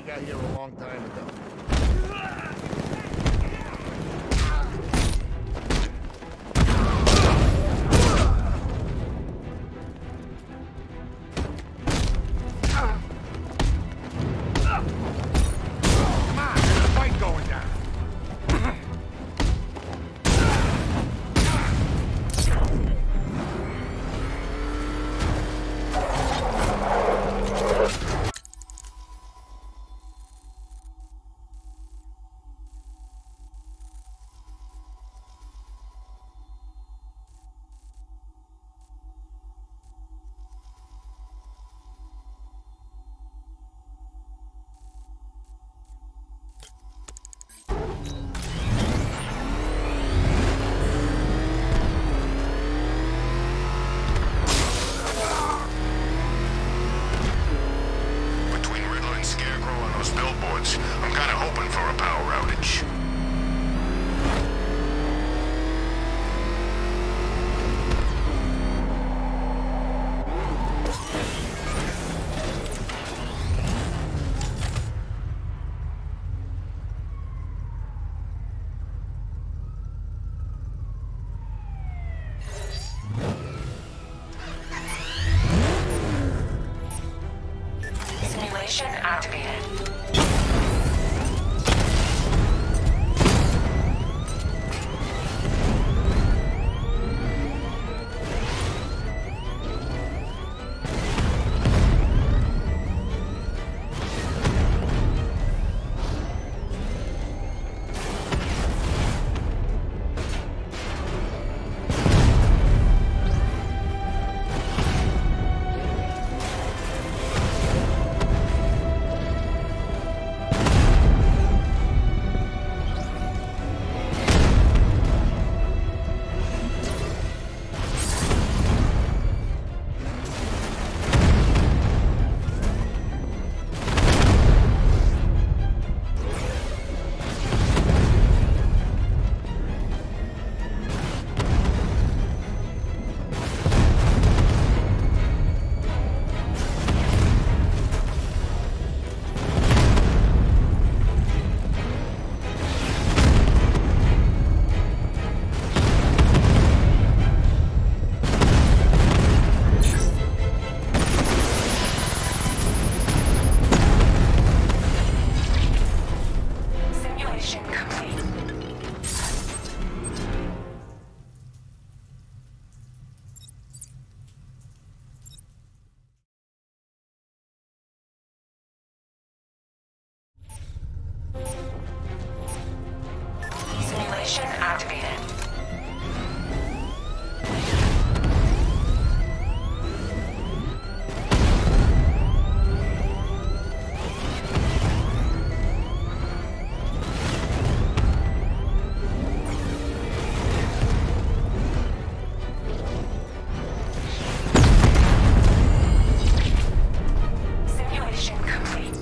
got here a long time ago. Activated. Simulation activated. Simulation complete.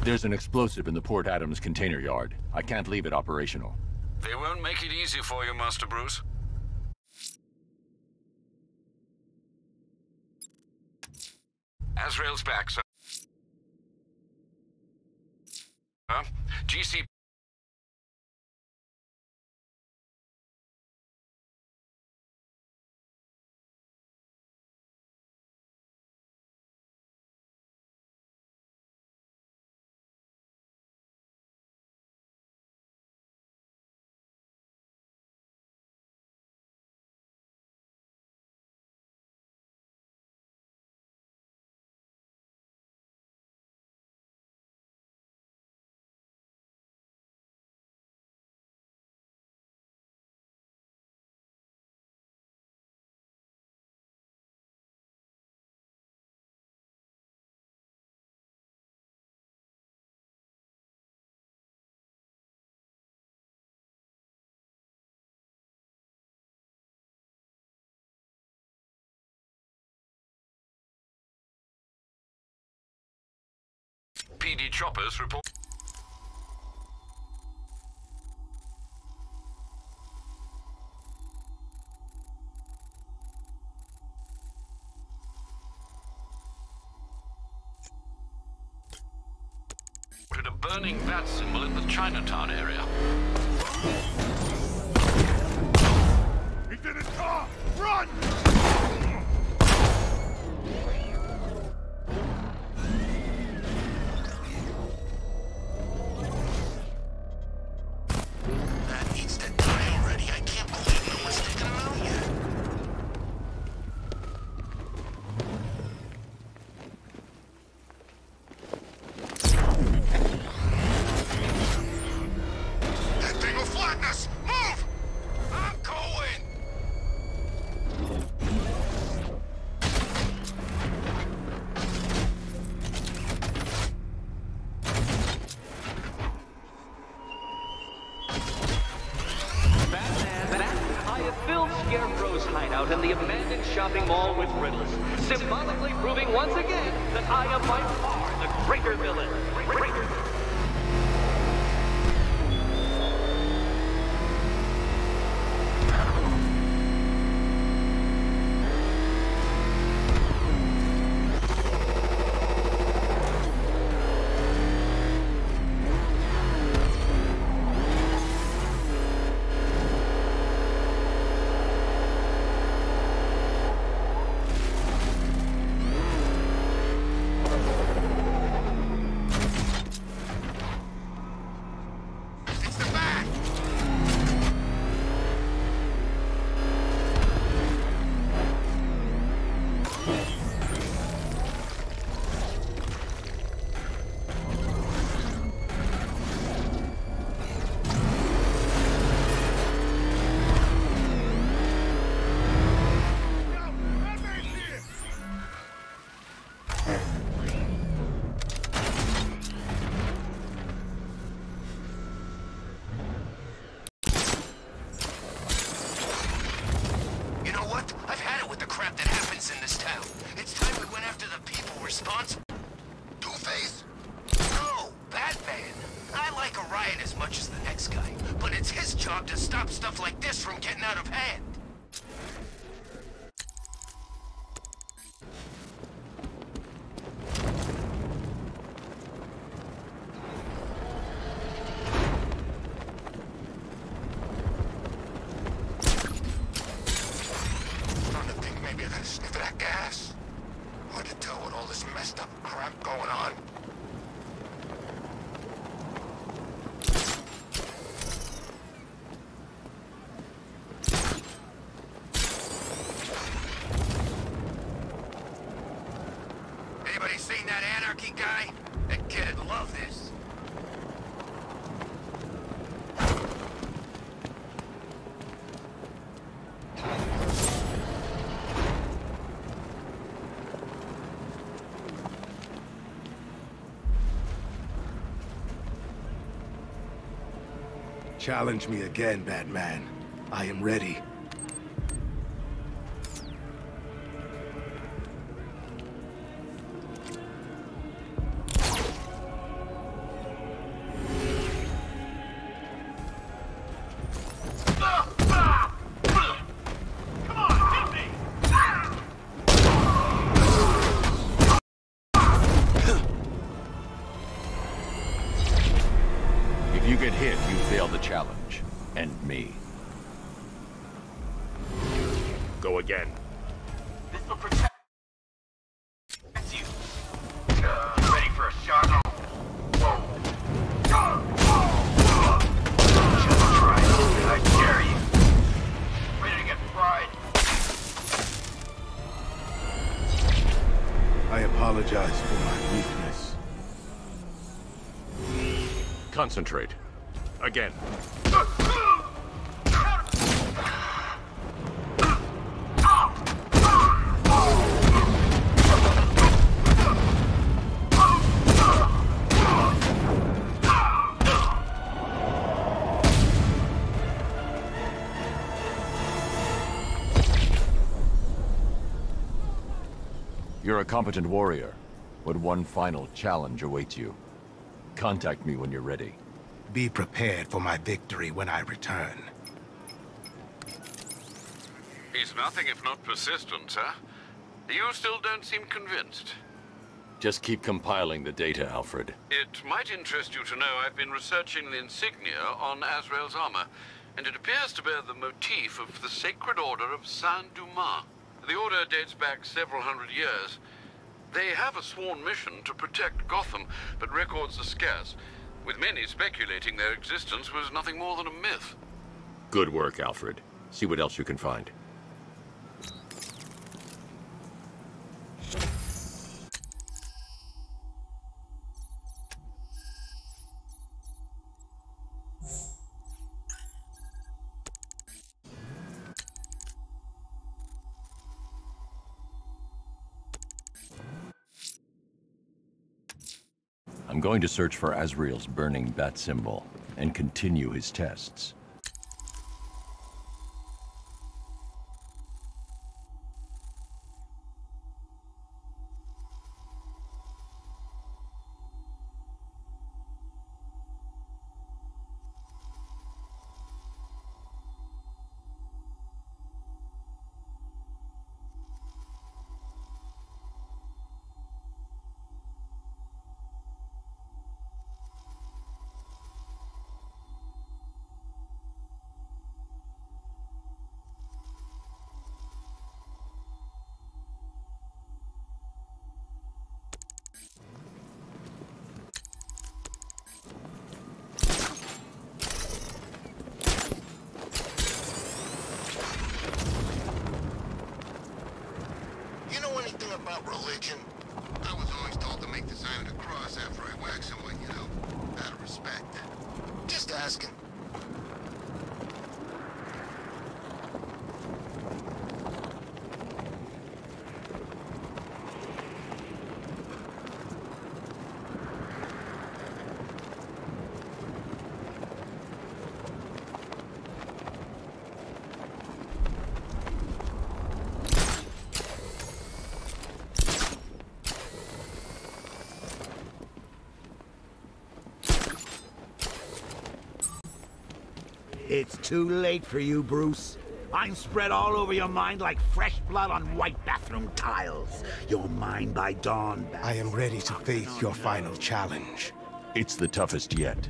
There's an explosive in the Port Adams container yard. I can't leave it operational. They won't make it easy for you, Master Bruce. Azrael's back, sir. GC... PD choppers report... a burning bat symbol in the Chinatown area. He's in his car! Run! That needs to die already. I can't believe no one's taken him out yet. That thing will flatten us! Move! I'm going! I have filled Scarecrow's hideout in the abandoned shopping mall with riddles, symbolically proving once again that I am by far the greater villain. It's the bat! You know what? I've had it with the crap that happens in this town. It's time we went after the people responsible. Two-Face? No, Batman. I like Orion as much as the next guy, but it's his job to stop stuff like this from getting out of hand. Starting to think maybe I gotta sniff of that gas. Hard to tell with all this messed up crap going on. Anybody seen that anarchy guy? That kid'd love this. Challenge me again, Batman. I am ready. you get hit, you fail the challenge. And me. Go again. This will protect you. Ready for a shot? Just try it. I dare you. Ready to get fried. I apologize for my weakness. Concentrate. Again. You're a competent warrior, but one final challenge awaits you. Contact me when you're ready. Be prepared for my victory when I return. He's nothing if not persistent, sir. You still don't seem convinced. Just keep compiling the data, Alfred. It might interest you to know I've been researching the insignia on Azrael's armor, and it appears to bear the motif of the Sacred Order of Saint-Dumas. The order dates back several hundred years. They have a sworn mission to protect Gotham, but records are scarce, with many speculating their existence was nothing more than a myth. Good work, Alfred. See what else you can find. I'm going to search for Azrael's burning bat symbol and continue his tests. About religion. I was always told to make the sign of the cross after I whack someone, you know, out of respect. Just asking. It's too late for you, Bruce. I'm spread all over your mind like fresh blood on white bathroom tiles. You're mine by dawn. I am ready to face your final challenge. It's the toughest yet.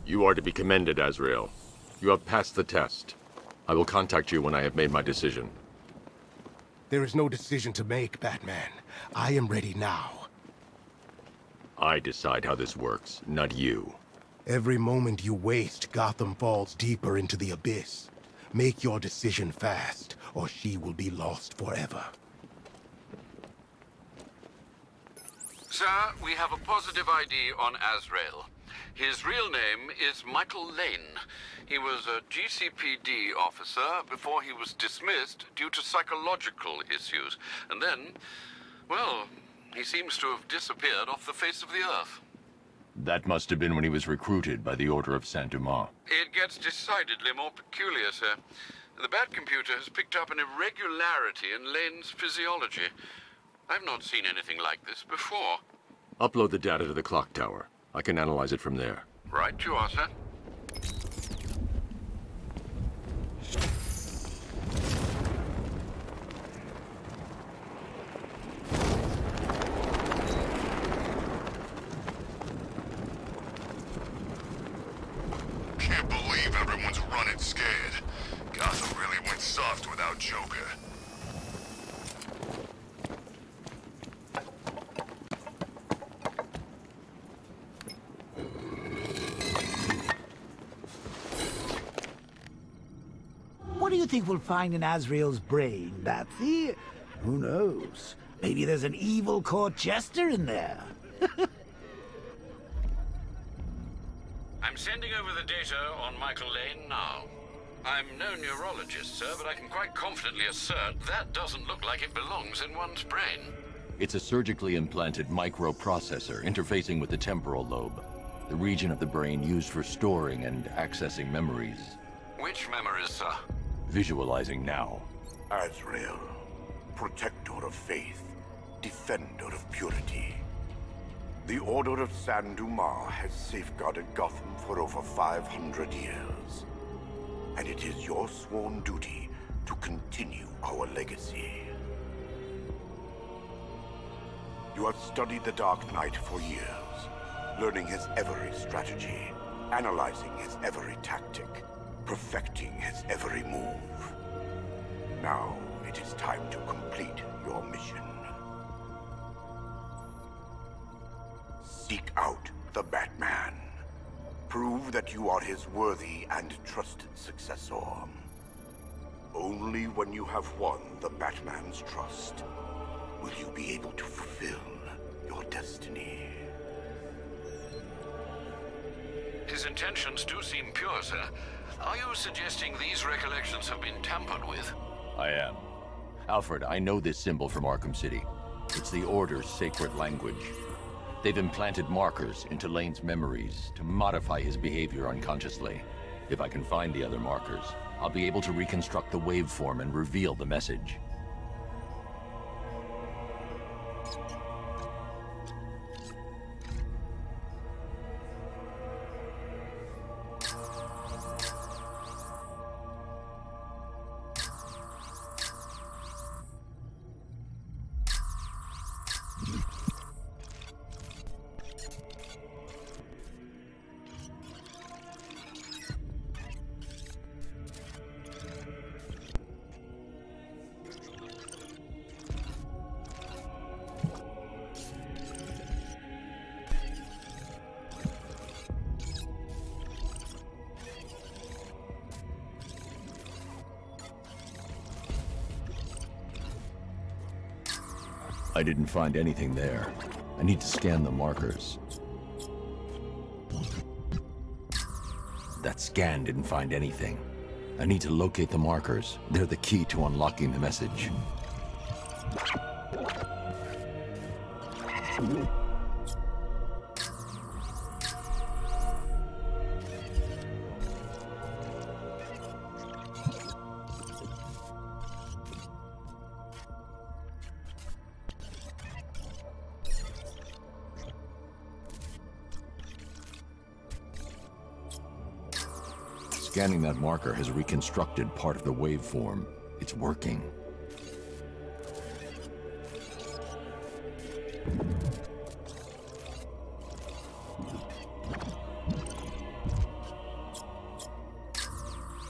You are to be commended, Azrael. You have passed the test. I will contact you when I have made my decision. There is no decision to make, Batman. I am ready now. I decide how this works, not you. Every moment you waste, Gotham falls deeper into the abyss. Make your decision fast, or she will be lost forever. Sir, we have a positive ID on Azrael. His real name is Michael Lane. He was a GCPD officer before he was dismissed due to psychological issues. And then, well, he seems to have disappeared off the face of the earth. That must have been when he was recruited by the Order of Saint-Dumas. It gets decidedly more peculiar, sir. The Bat computer has picked up an irregularity in Lane's physiology. I've not seen anything like this before. Upload the data to the clock tower. I can analyze it from there. Right you are, sir. Can't believe everyone's running scared. Gotham really went soft without Joker. What do you think we'll find in Azrael's brain, Batsy? Who knows? Maybe there's an evil court jester in there. I'm sending over the data on Michael Lane now. I'm no neurologist, sir, but I can quite confidently assert that doesn't look like it belongs in one's brain. It's a surgically implanted microprocessor interfacing with the temporal lobe, the region of the brain used for storing and accessing memories. Which memories, sir? Visualizing now. Azrael, protector of faith, defender of purity. The Order of Saint-Dumas has safeguarded Gotham for over 500 years. And it is your sworn duty to continue our legacy. You have studied the Dark Knight for years, learning his every strategy, analyzing his every tactic, perfecting his every move. Now it is time to complete your mission. Seek out the Batman. Prove that you are his worthy and trusted successor. Only when you have won the Batman's trust will you be able to fulfill your destiny. His intentions do seem pure, sir. Are you suggesting these recollections have been tampered with? I am. Alfred, I know this symbol from Arkham City. It's the Order's sacred language. They've implanted markers into Lane's memories to modify his behavior unconsciously. If I can find the other markers, I'll be able to reconstruct the waveform and reveal the message. I didn't find anything there. I need to scan the markers. That scan didn't find anything. I need to locate the markers. They're the key to unlocking the message. Scanning that marker has reconstructed part of the waveform. It's working.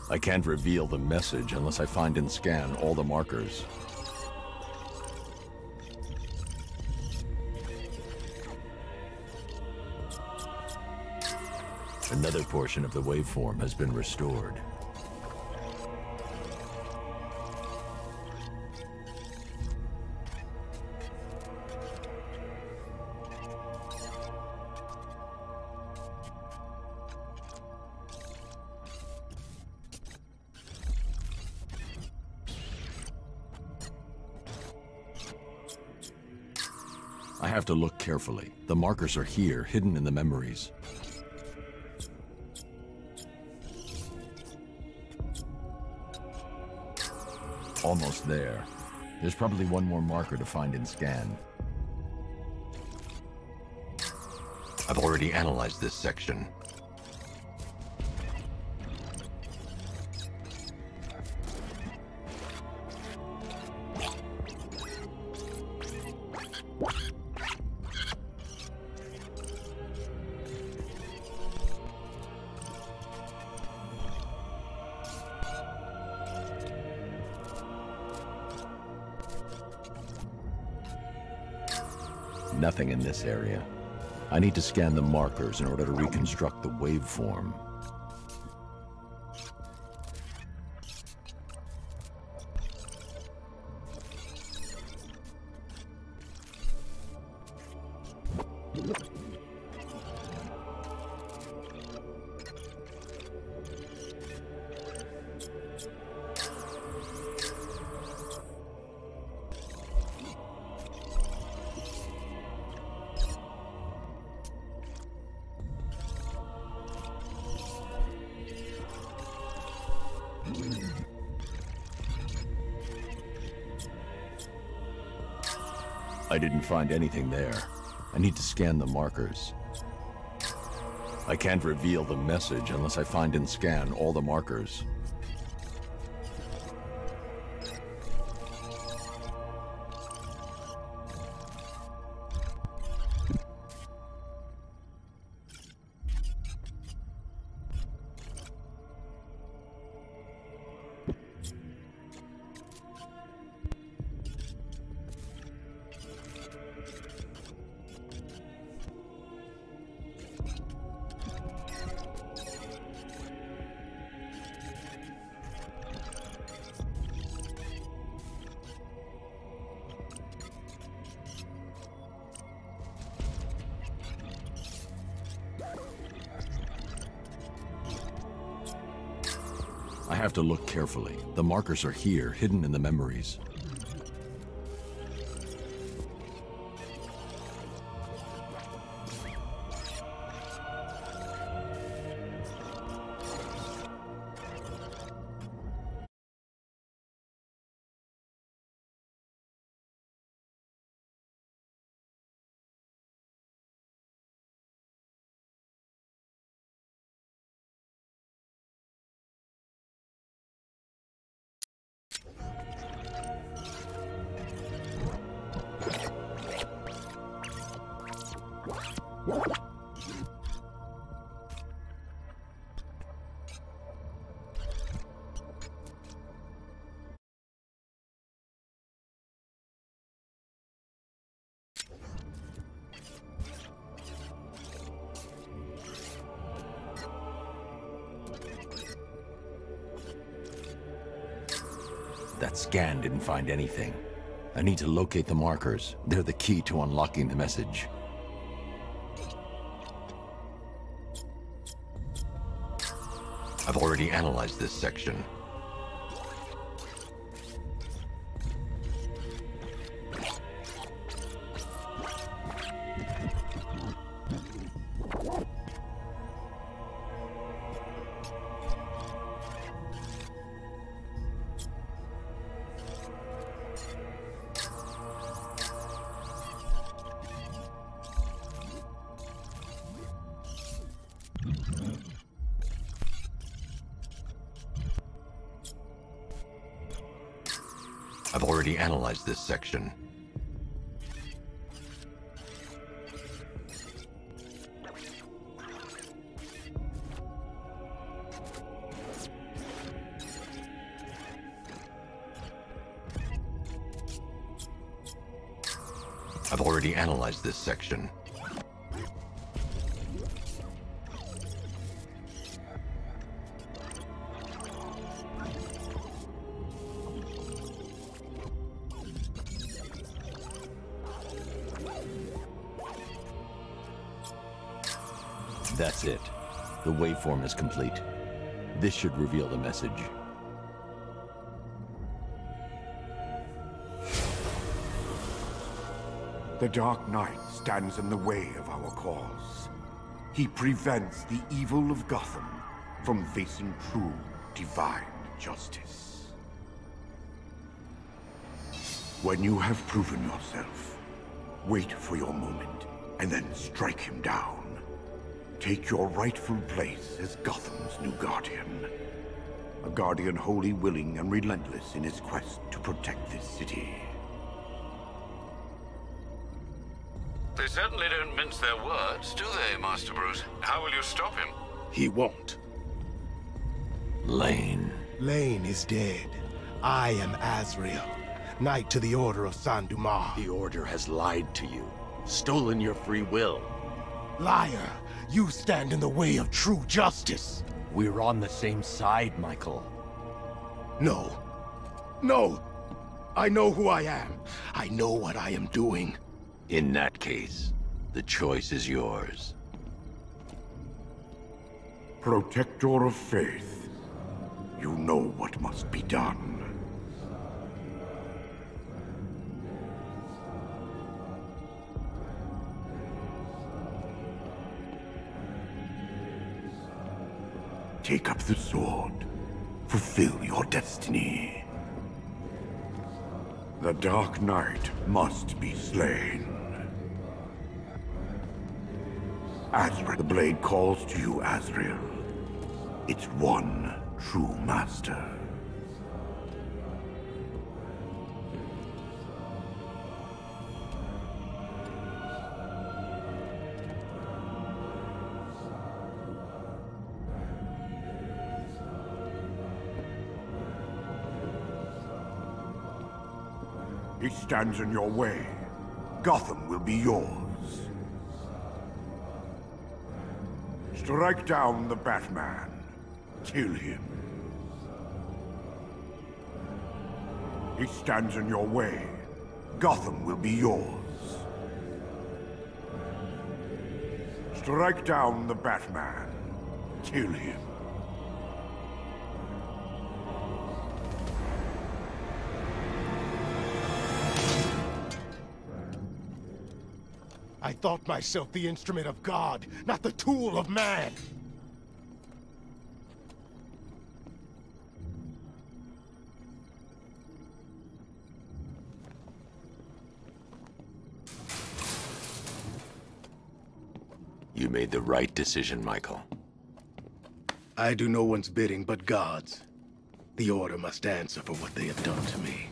I can't reveal the message unless I find and scan all the markers. Another portion of the waveform has been restored. I have to look carefully. The markers are here, hidden in the memories. Almost there. There's probably one more marker to find and scan. I've already analyzed this section. Nothing in this area. I need to scan the markers in order to reconstruct the waveform. I didn't find anything there. I need to scan the markers. I can't reveal the message unless I find and scan all the markers. I have to look carefully. The markers are here, hidden in the memories. That scan didn't find anything. I need to locate the markers. They're the key to unlocking the message. I've already analyzed this section. I've already analyzed this section. I've already analyzed this section. That's it. The waveform is complete. This should reveal the message. The Dark Knight stands in the way of our cause. He prevents the evil of Gotham from facing true, divine justice. When you have proven yourself, wait for your moment, and then strike him down. Take your rightful place as Gotham's new guardian. A guardian wholly willing and relentless in his quest to protect this city. They certainly don't mince their words, do they, Master Bruce? How will you stop him? He won't. Lane. Lane is dead. I am Azrael, Knight to the Order of Saint-Dumas. The Order has lied to you, stolen your free will. Liar! You stand in the way of true justice! We're on the same side, Michael. No. No! I know who I am. I know what I am doing. In that case, the choice is yours. Protector of faith, you know what must be done. Take up the sword. Fulfill your destiny. The Dark Knight must be slain. Azrael, the blade calls to you, Azrael. Its one true master. He stands in your way. Gotham will be yours. Strike down the Batman. Kill him. He stands in your way. Gotham will be yours. Strike down the Batman. Kill him. I thought myself the instrument of God, not the tool of man. You made the right decision, Michael. I do no one's bidding but God's. The Order must answer for what they have done to me.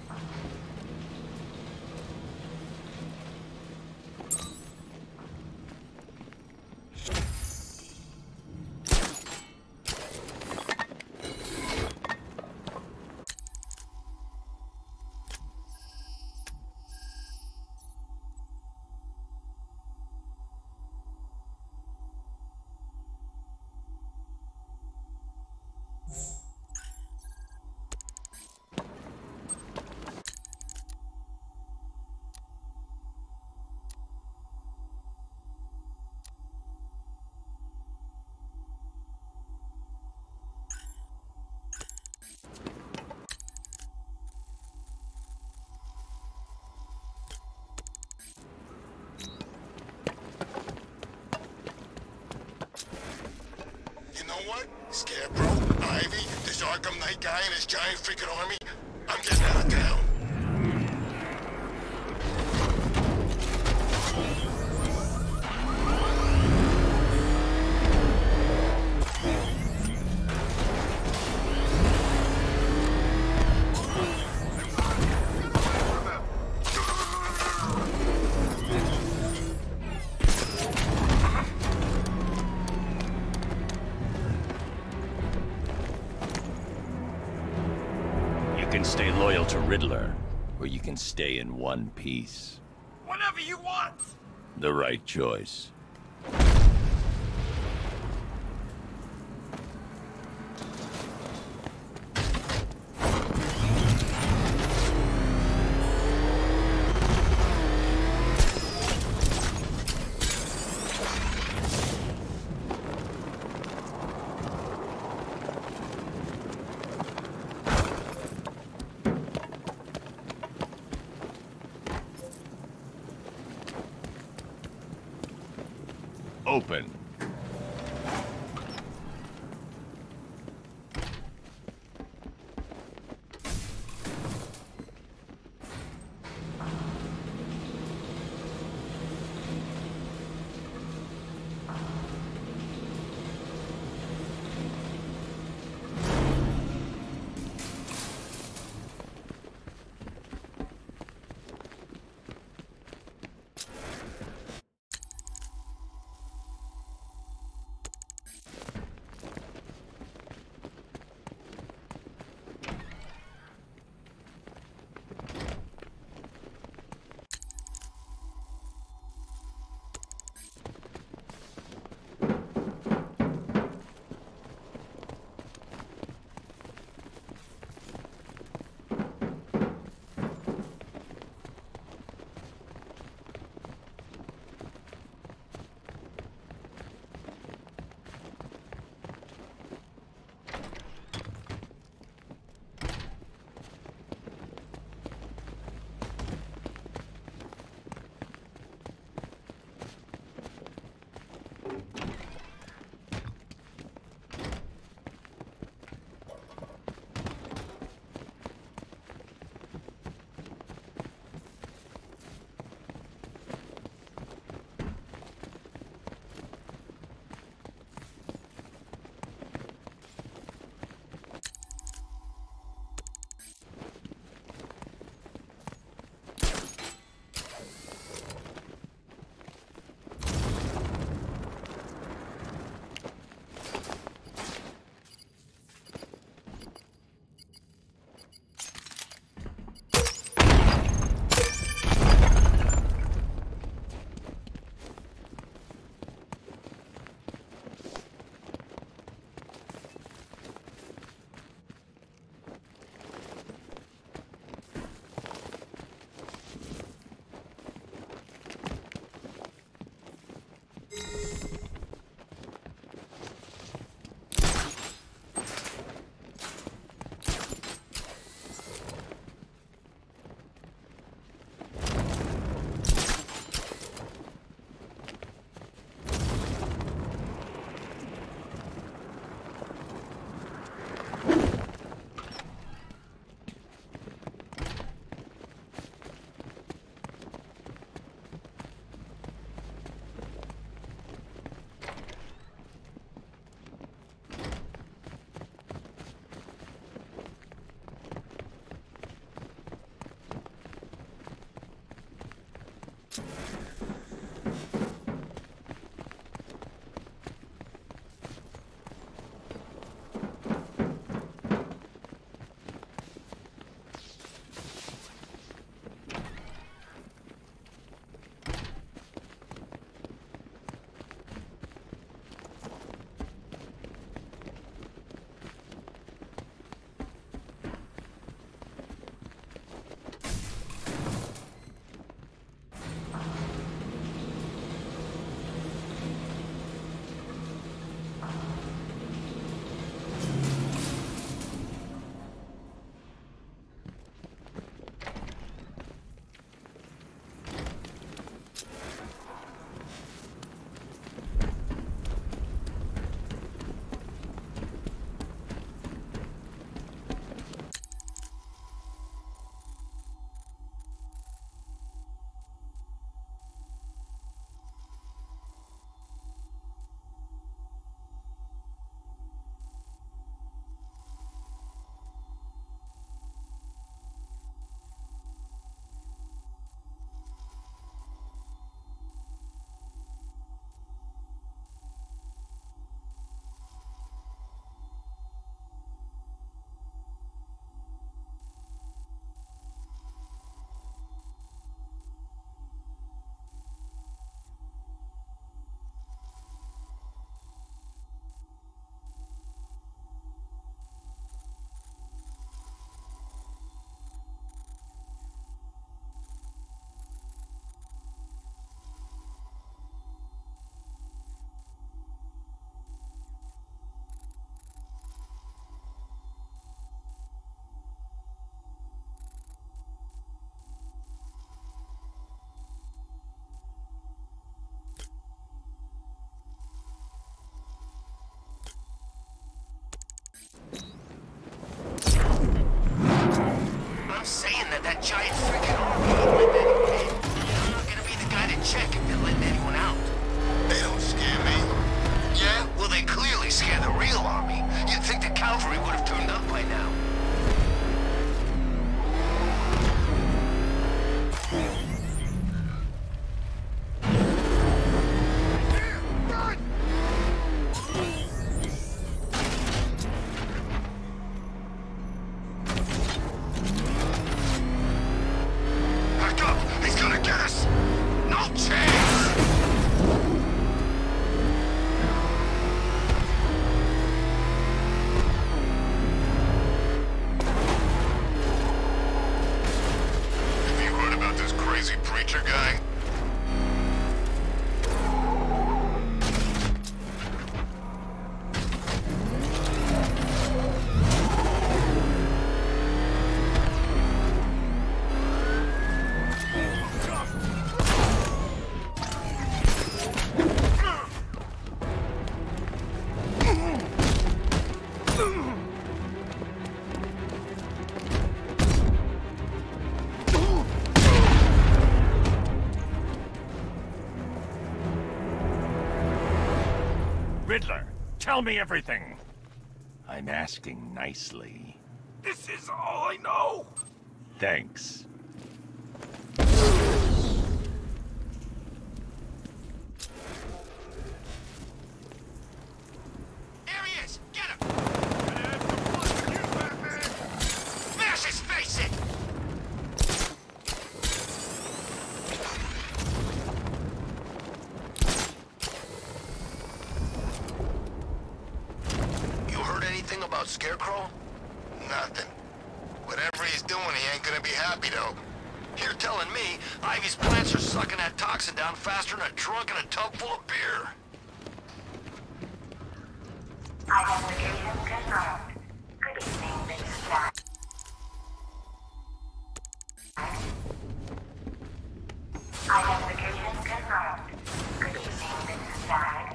What? Scarecrow, Ivy, this Arkham Knight guy and his giant freaking army? I'm getting out of town. You can stay loyal to Riddler, or you can stay in one piece. Whatever you want! The right choice. open. had that giant freaking army ain't letting anyone in. I'm not gonna be the guy to check if they're letting anyone out. They don't scare me. Yeah? Well, they clearly scare the real army. You'd think the cavalry would have turned up by now. Riddler, tell me everything. I'm asking nicely. This is all I know. Thanks. There he is! Get him! Smash his face in! You heard anything about Scarecrow? Nothing. Whatever he's doing, he ain't gonna be happy, though. You're telling me Ivy's plants are sucking that toxin down faster than a drunk in a tub full of beer. Identification confirmed. Good evening, Mrs. Black. Identification confirmed. Good evening, Mrs. Black.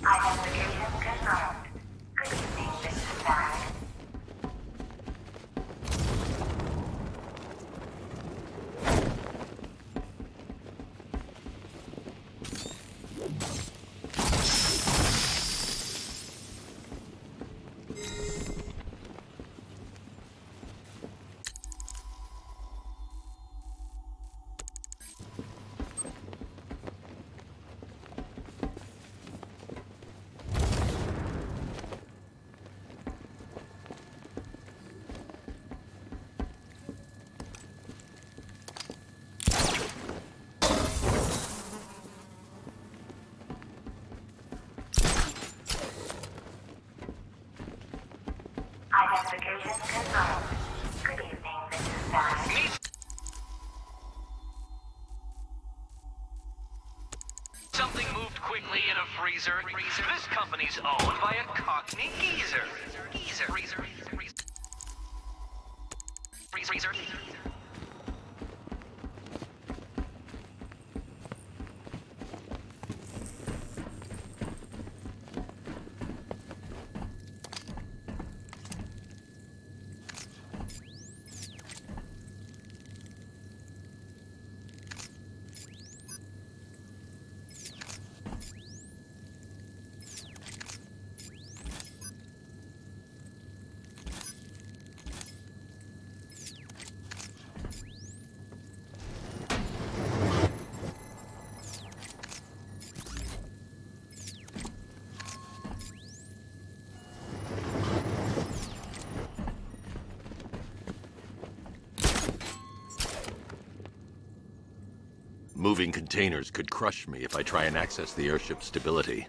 Identification confirmed. Good evening, Mrs. Black. Identification confirmed. Good evening, Mrs. Black. Something moved quickly in a freezer. This company's owned by a Cockney geezer. Freezer. Moving containers could crush me if I try and access the airship's stability.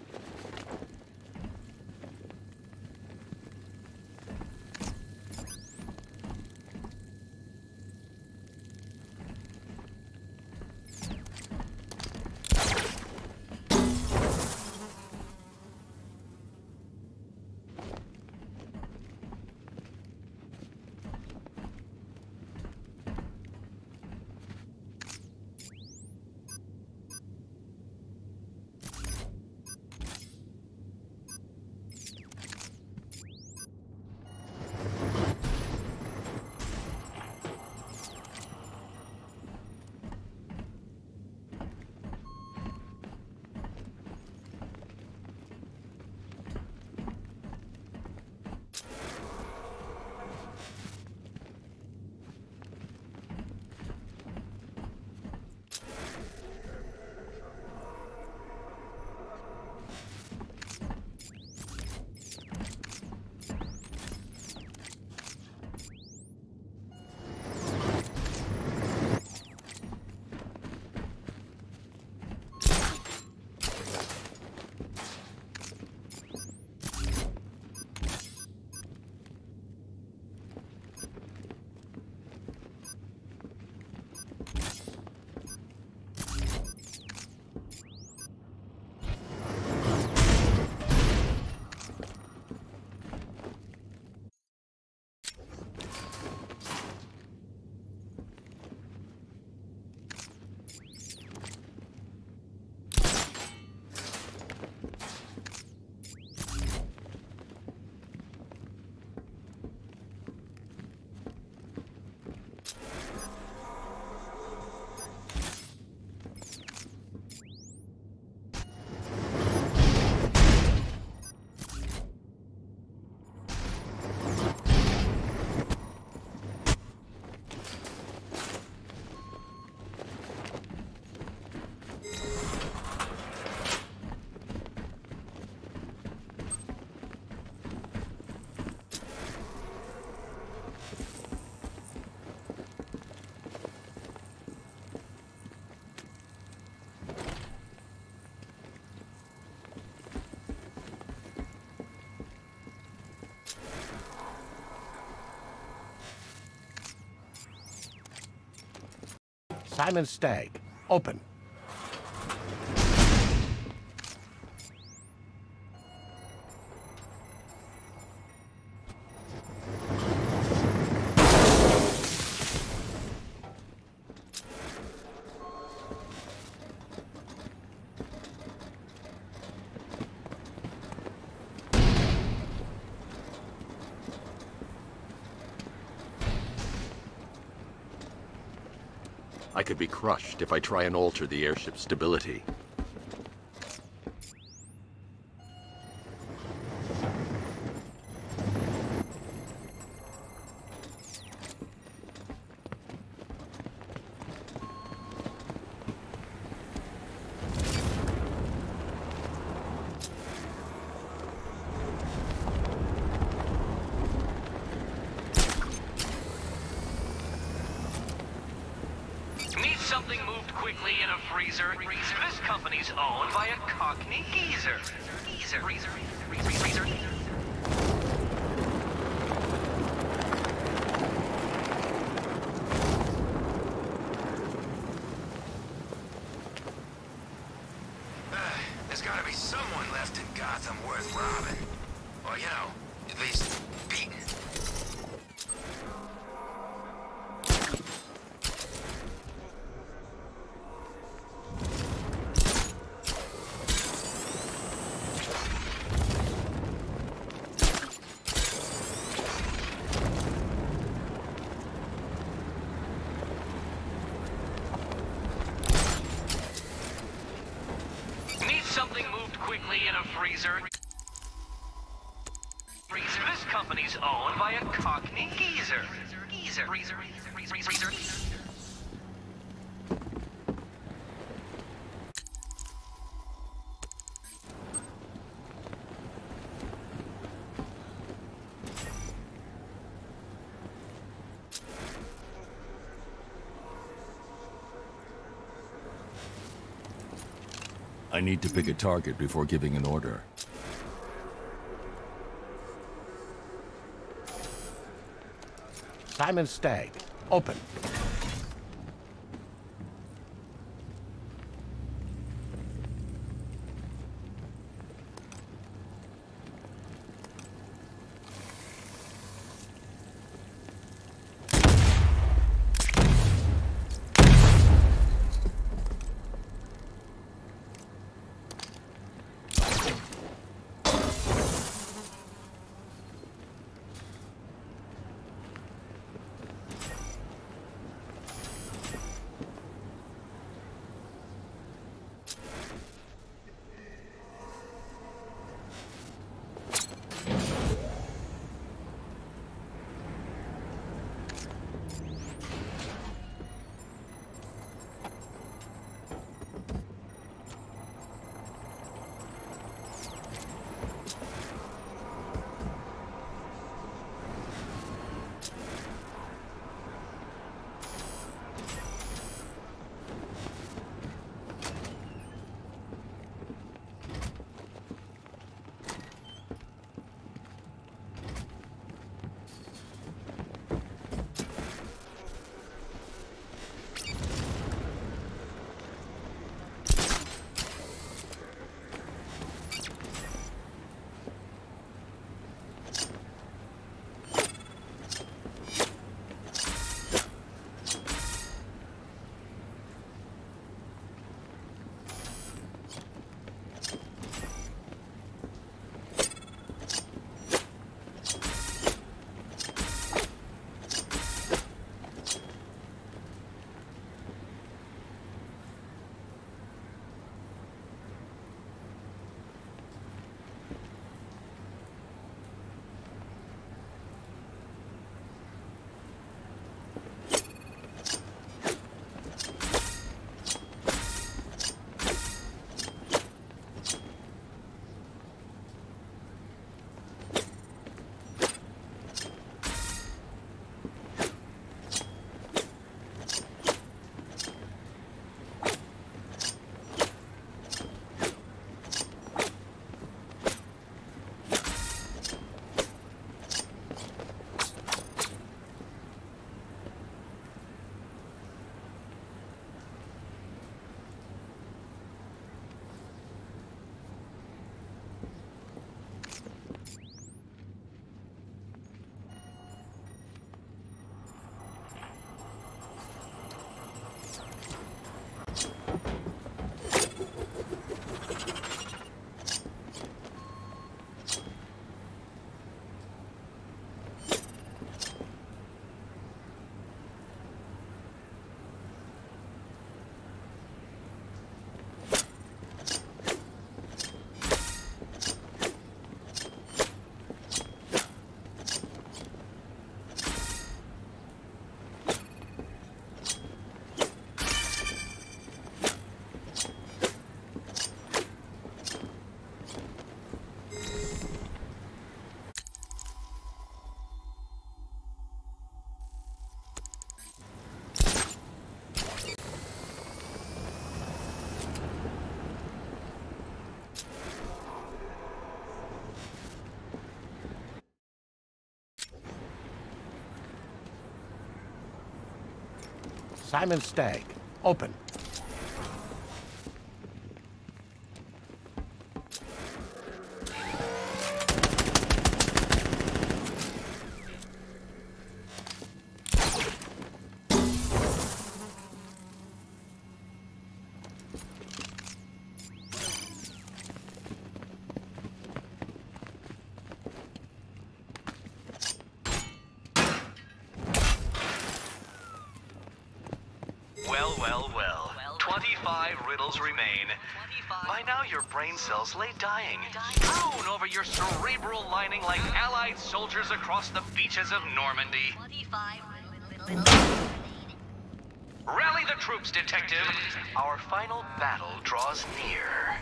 Simon Stagg, open. I could be crushed if I try and alter the airship's stability. Something moved quickly in a freezer. This company's owned by a Cockney geezer. Freezer. There's gotta be someone left in Gotham worth robbing. Or, you know, at least beating. Something moved quickly in a freezer. This company's owned by a Cockney geezer. Freezer. I need to pick a target before giving an order. Simon Stagg, open. Simon Stagg, open. Well. 25 riddles remain. By now, your brain cells lay dying, strewn over your cerebral lining like Allied soldiers across the beaches of Normandy. Rally the troops, detective. Our final battle draws near.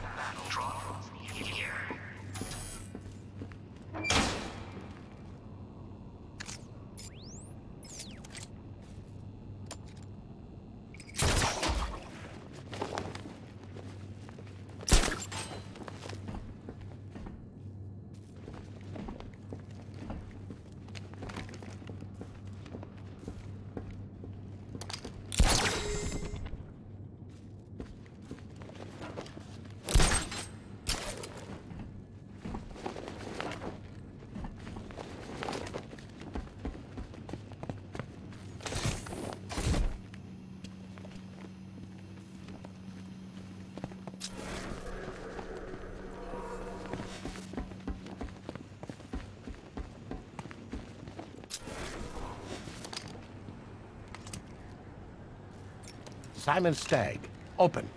Simon Stagg, open.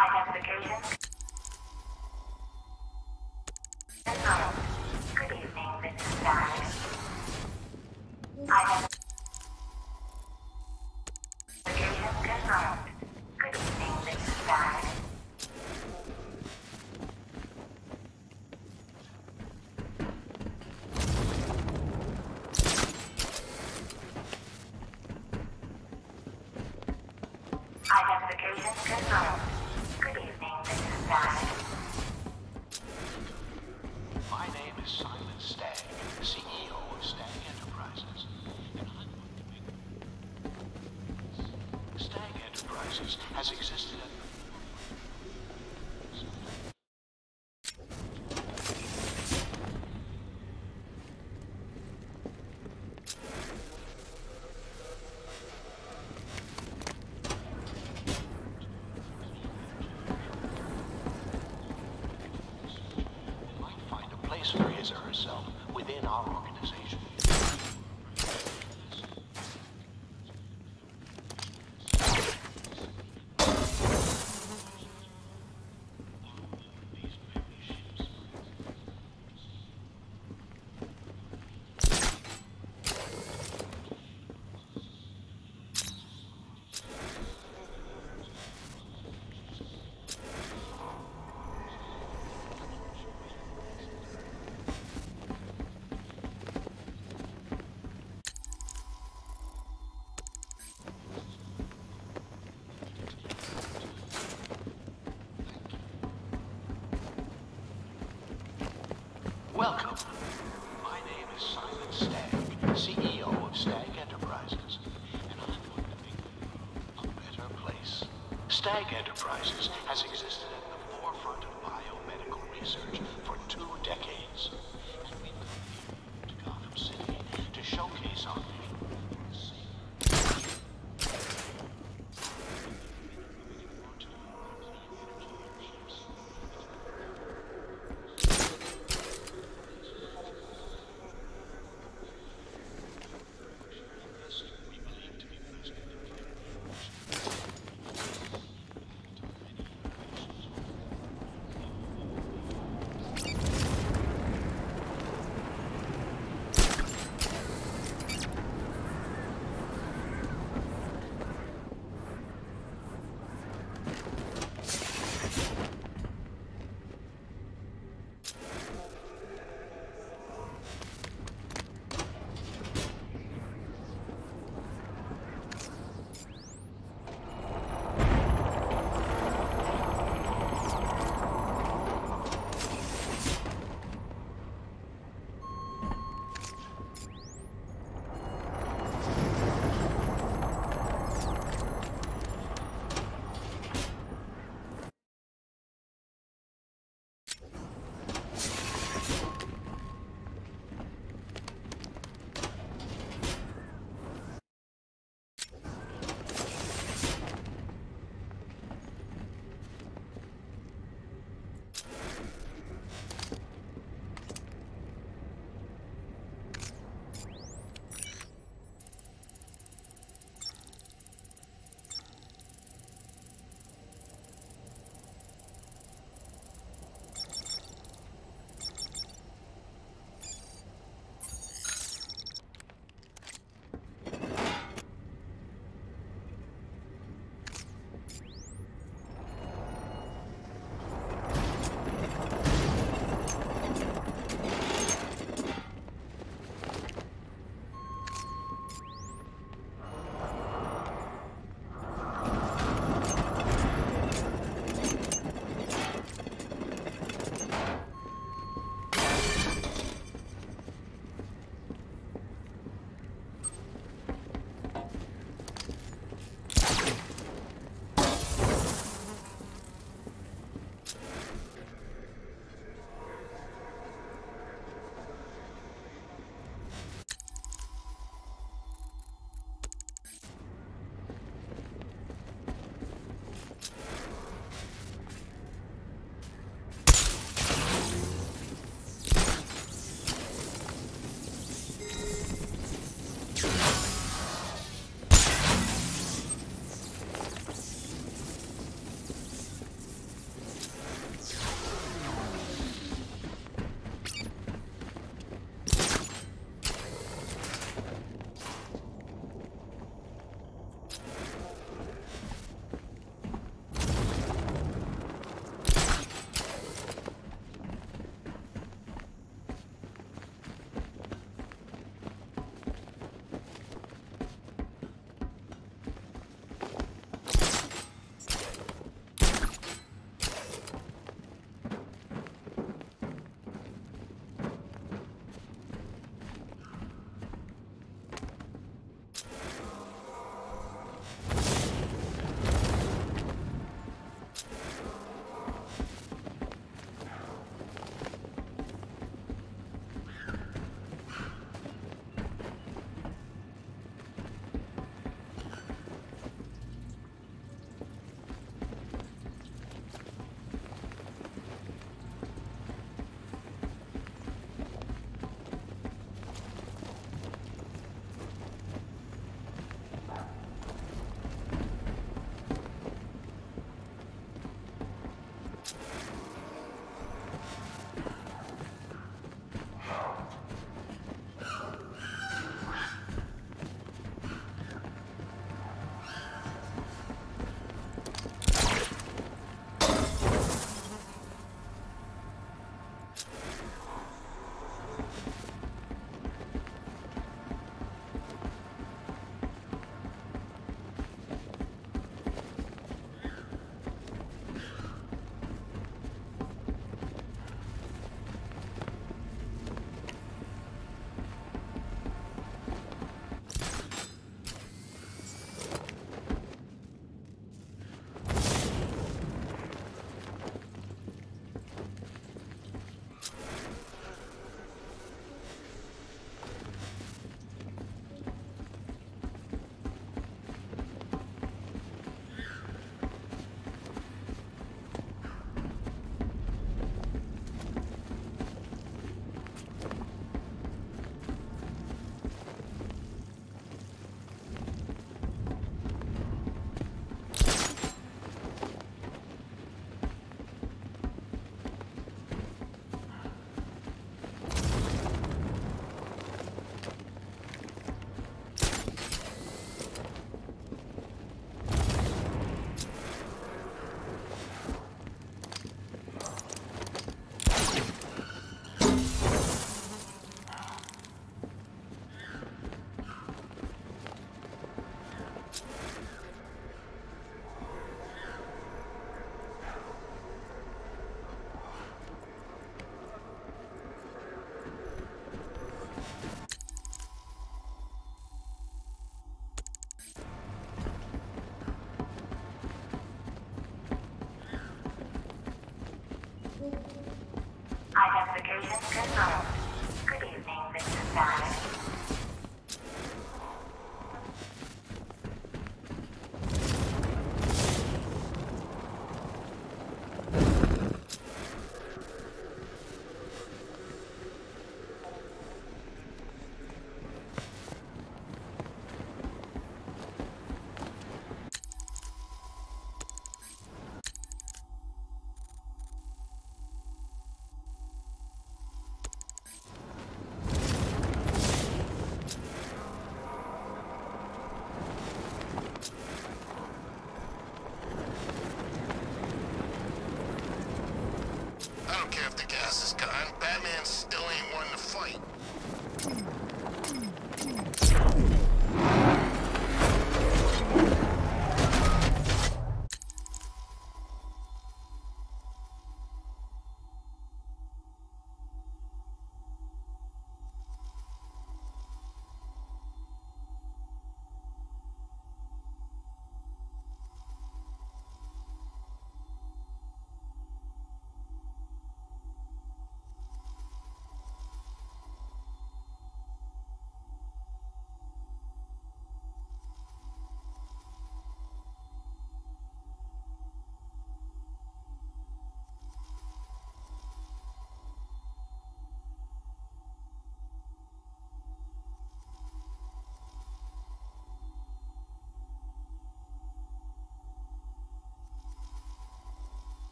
Identification. Good evening, Mrs. Stagg. Identification confirmed. Good evening, Mrs. Stagg. Identification confirmed. Good evening, Mrs. Stagg. My name is Simon Stagg, CEO of Stagg Enterprises, and I'm going to make... Stagg Enterprises has existed at... for his or herself within our organization. Welcome. My name is Simon Stagg, CEO of Stagg Enterprises, and I'm going to make a better place. Stagg Enterprises has existed at the forefront of biomedical research for 2 decades, and we've come here to Gotham City to showcase our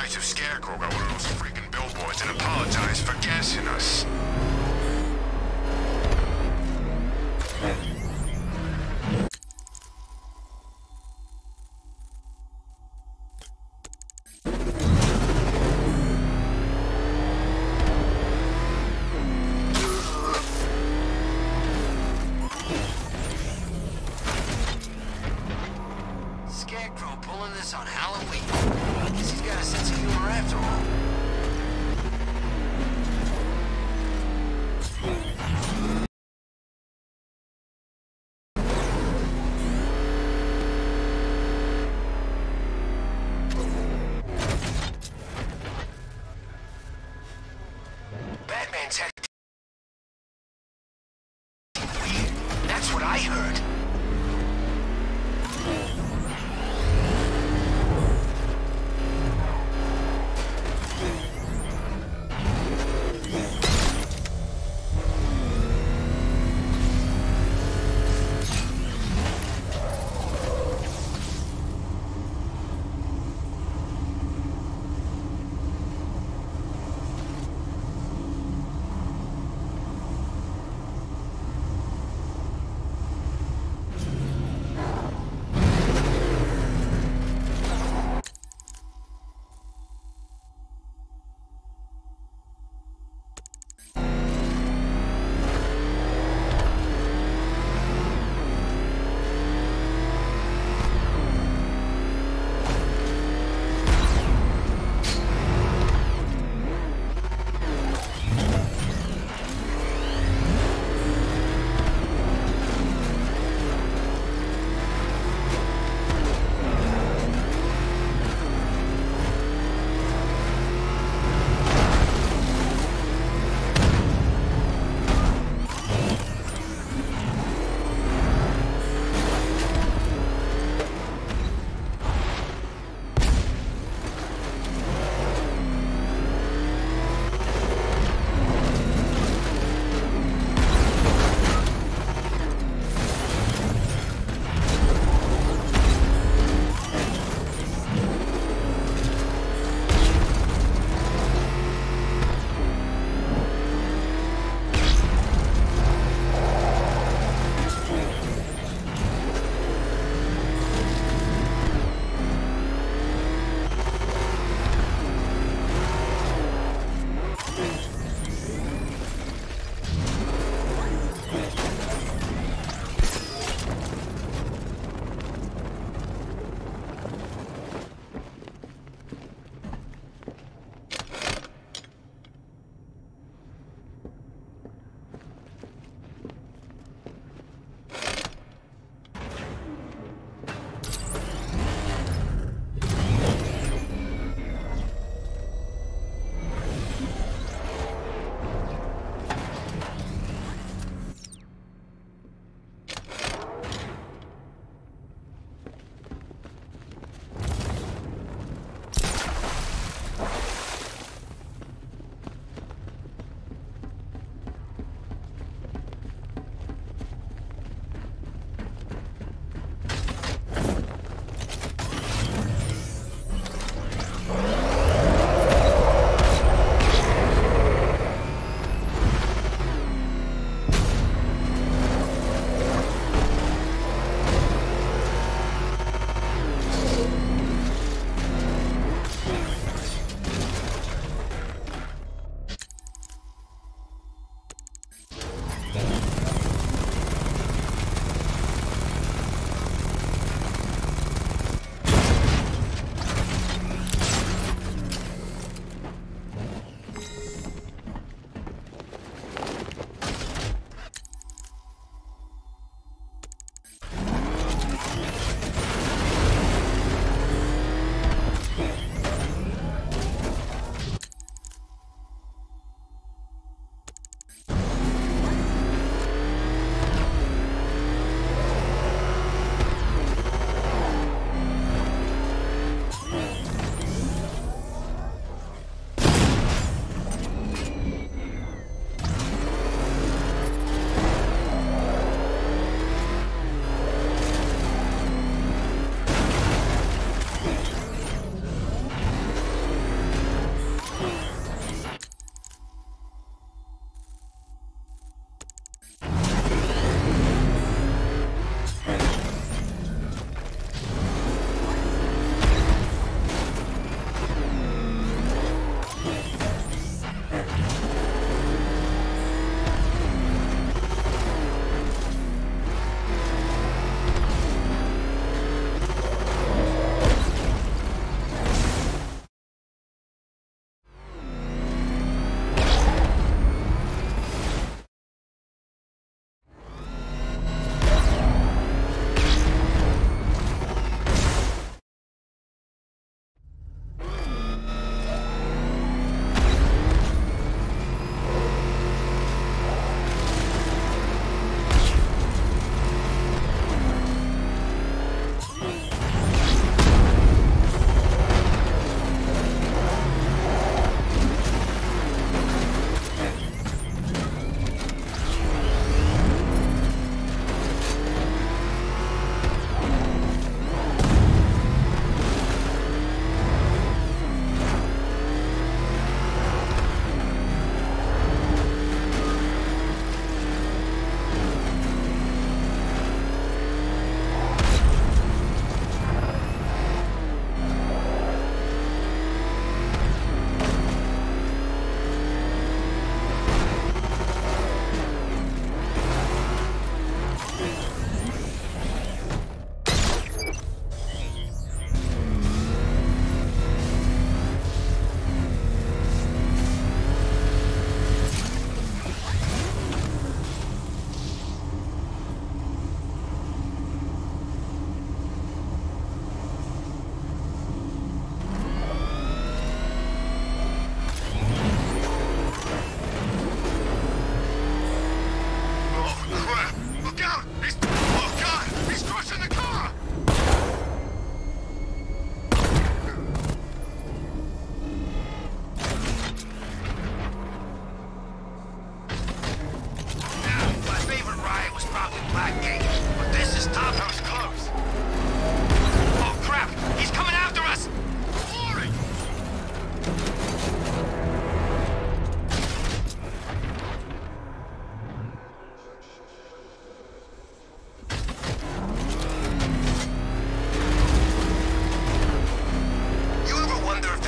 nice if Scarecrow got one of those freaking billboards and apologized for gassing us. Scarecrow pulling this on Halloween. Guess he's got a sense of humor after all. Batman's acting weird. That's what I heard.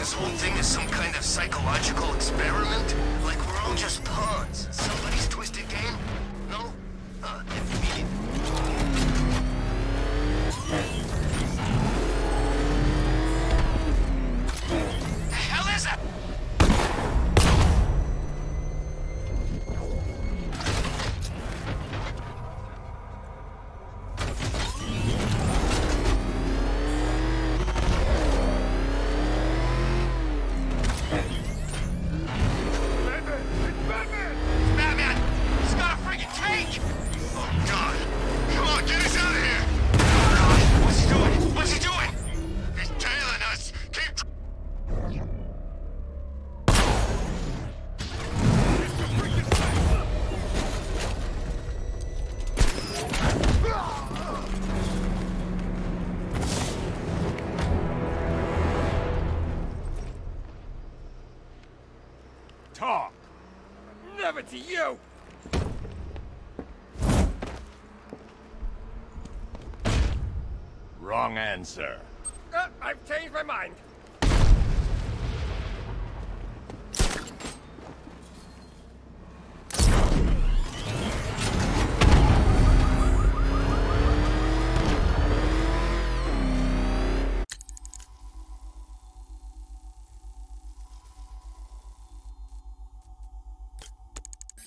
this whole thing is some kind of psychological experiment? Like we're all just pawns in somebody's twisted game? No? Defeated. The hell is that? Talk! Never to you! Wrong answer. I've changed my mind.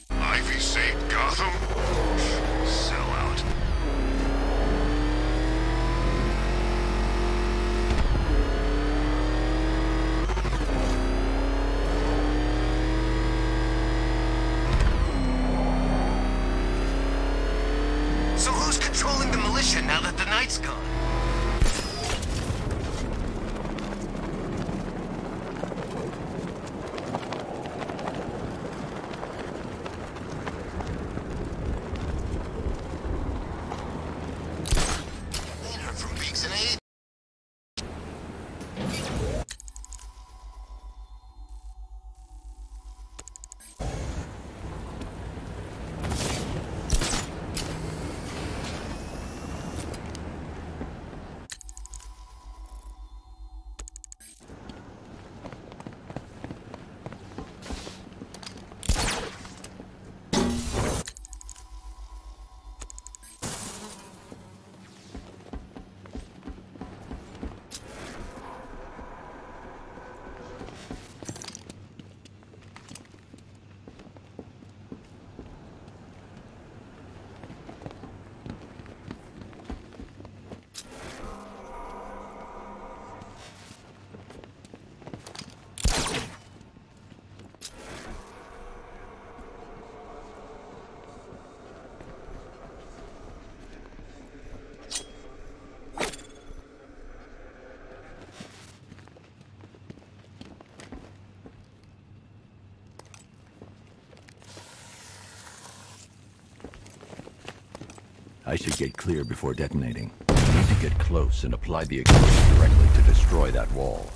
Ivy saved Gotham? Sell out. So who's controlling the militia now that the Knight's gone? Ain't heard from Beaks in age. I should get clear before detonating. I need to get close and apply the explosive directly to destroy that wall.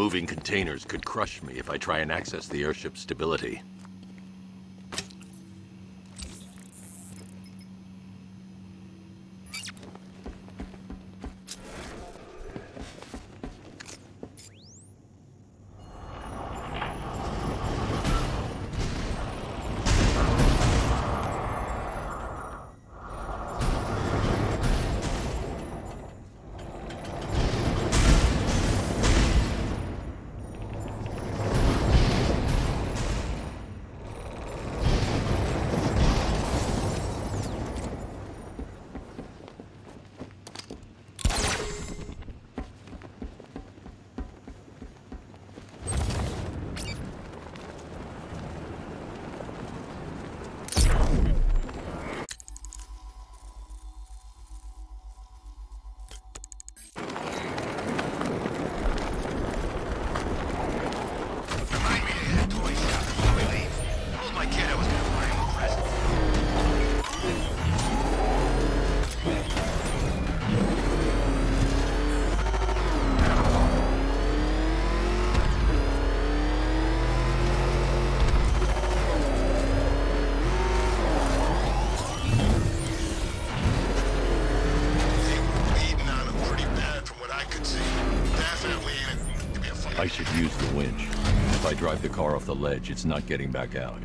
moving containers could crush me if I try and access the airship's stability. I should use the winch. If I drive the car off the ledge, it's not getting back out.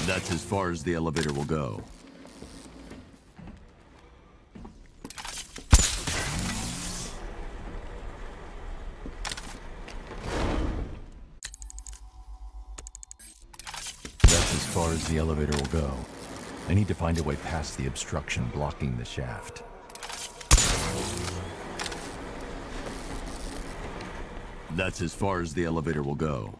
That's as far as the elevator will go. That's as far as the elevator will go. I need to find a way past the obstruction blocking the shaft. That's as far as the elevator will go.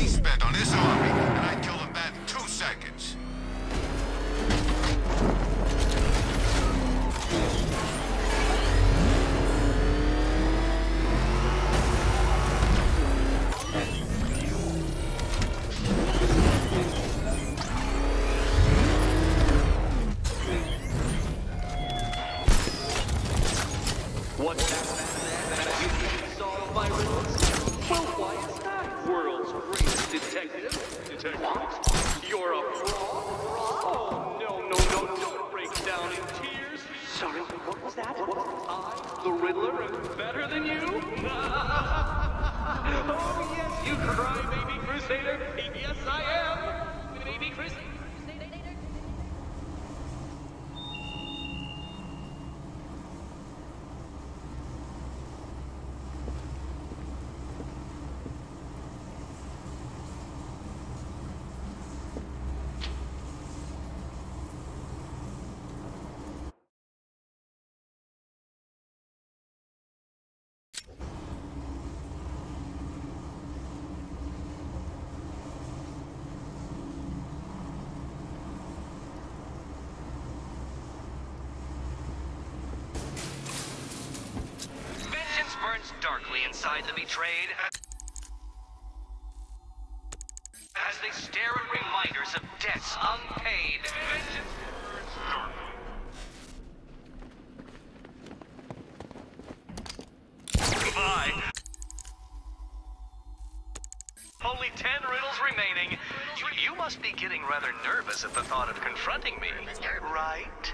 Spent on this army, and I'd kill them back in 2 seconds. What's that? You can solve my riddles? Well, why is that? World's greatest detective? What? You're a fraud? Oh, no, don't break down in tears. Sorry, what was that? I, the Riddler, am better than you? Oh, yes, you crybaby crusader. Yes, I am. Baby crusader. Burns darkly inside the betrayed as they stare at reminders of debts unpaid. Vengeance burns darkly. Goodbye. Only 10 riddles remaining. You must be getting rather nervous at the thought of confronting me, right?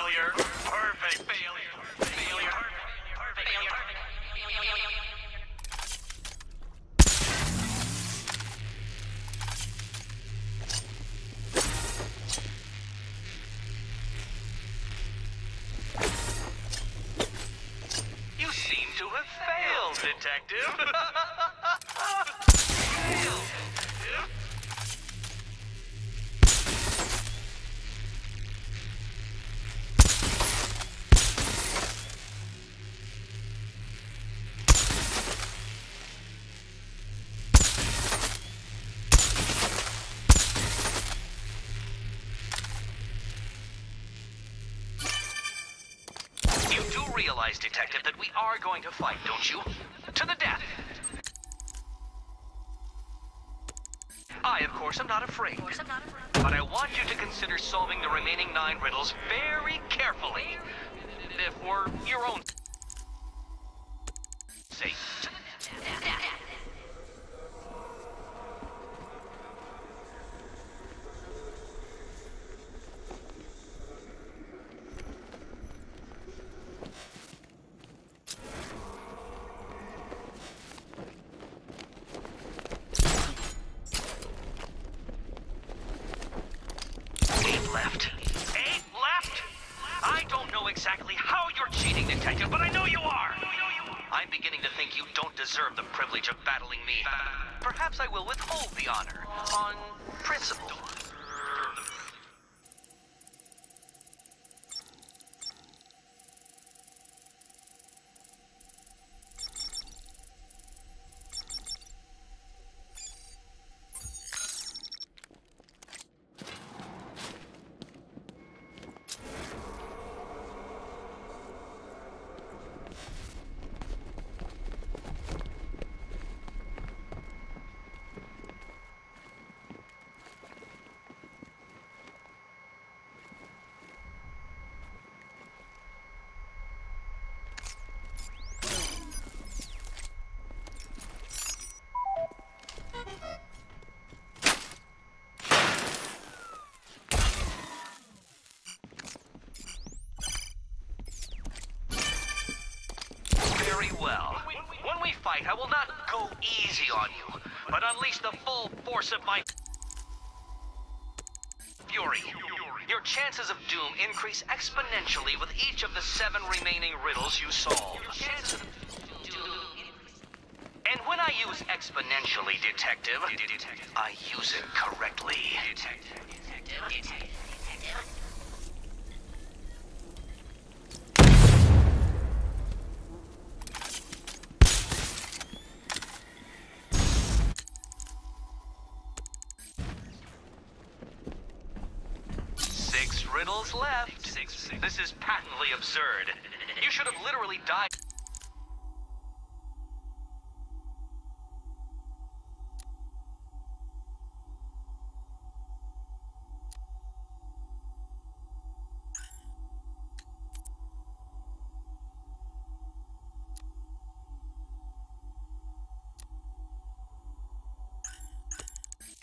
Failure. Perfect. Failure. Failure. Perfect. Failure. You seem to have failed, Detective. Failed. You do realize, Detective, that we are going to fight, don't you? To the death. I, of course, am not afraid. But I want you to consider solving the remaining 9 riddles very carefully. For your own sake. Left. 8 left? I don't know exactly how you're cheating, Detective, but I know you are! I'm beginning to think you don't deserve the privilege of battling me. Perhaps I will withhold the honor, on principle. Very well. When we fight, I will not go easy on you, but unleash the full force of my fury. Your chances of doom increase exponentially with each of the 7 remaining riddles you solve. And when I use exponentially, Detective, I use it correctly. Riddles left. This is patently absurd. You should have literally died.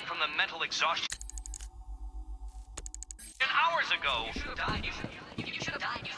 From the mental exhaustion. Hours ago. You should have died. You should have died.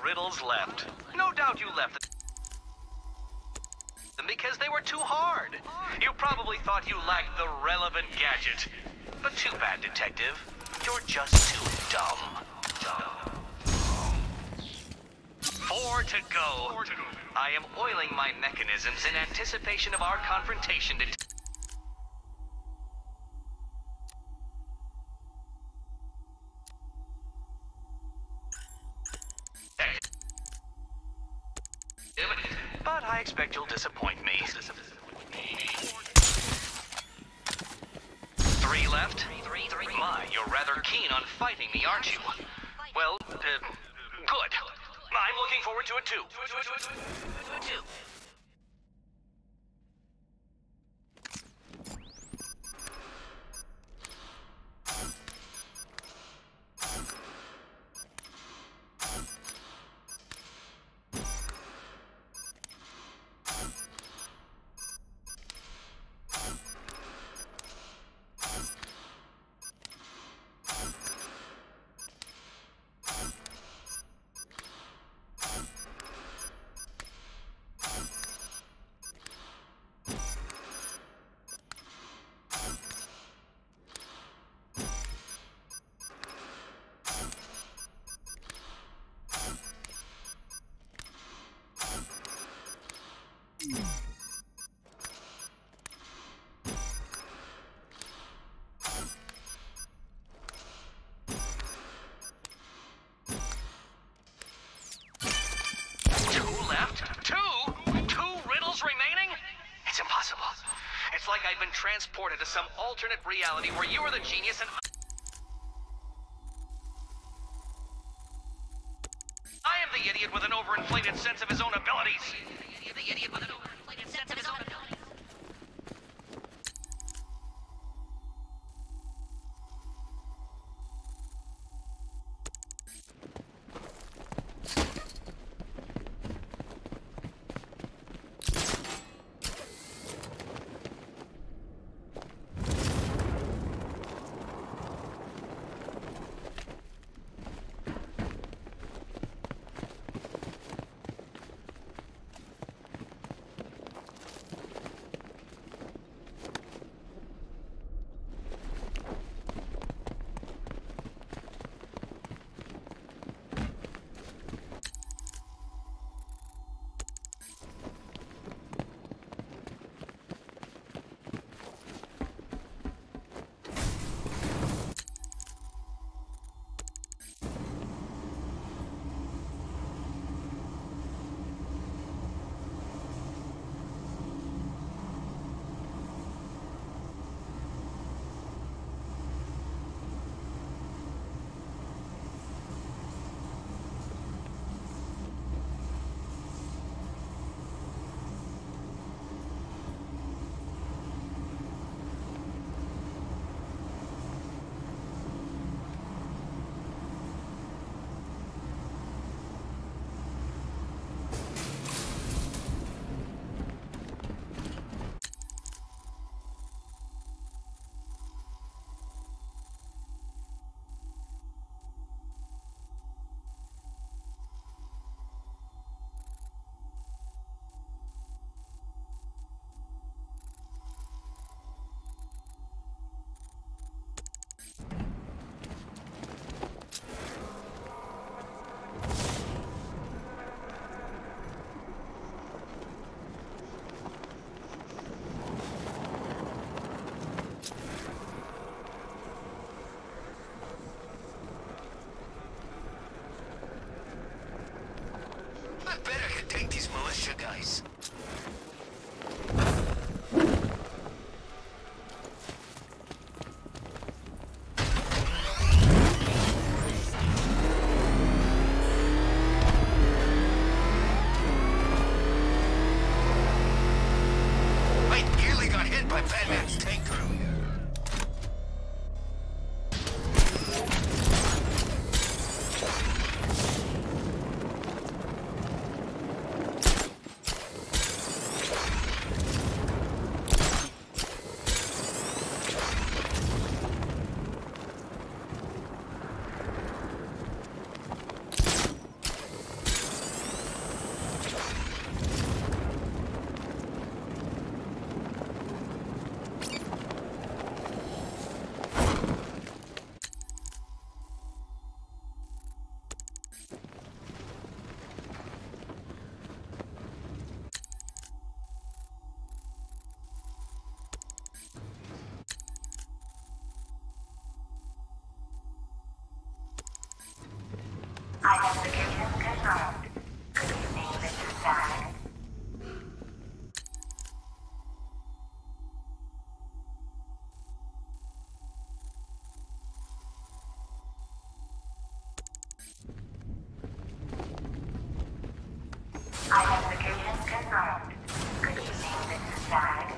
Riddles left. No doubt you left them because they were too hard. You probably thought you lacked the relevant gadget. But too bad, Detective. You're just too dumb. 4 to go. I am oiling my mechanisms in anticipation of our confrontation. But I expect you'll disappoint me. 3 left? My, you're rather keen on fighting me, aren't you? Well, good. I'm looking forward to it too. It's like I've been transported to some alternate reality where you are the genius and I am the idiot with an overinflated sense of his own abilities. Guys. I nearly got hit by Batman's tank crew. Identification confirmed. Good evening, Mrs. Stag.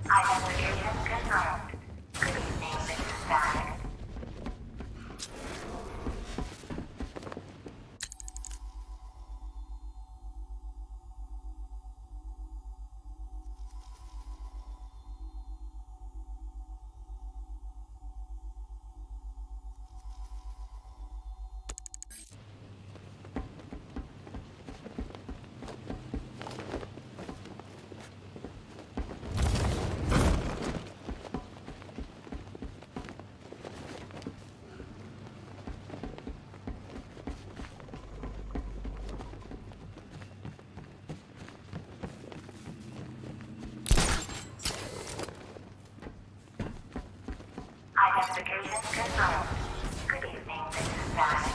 Identification confirmed. Good evening, Mrs. Stag. Identification confirmed. Good evening, Mrs. Stag.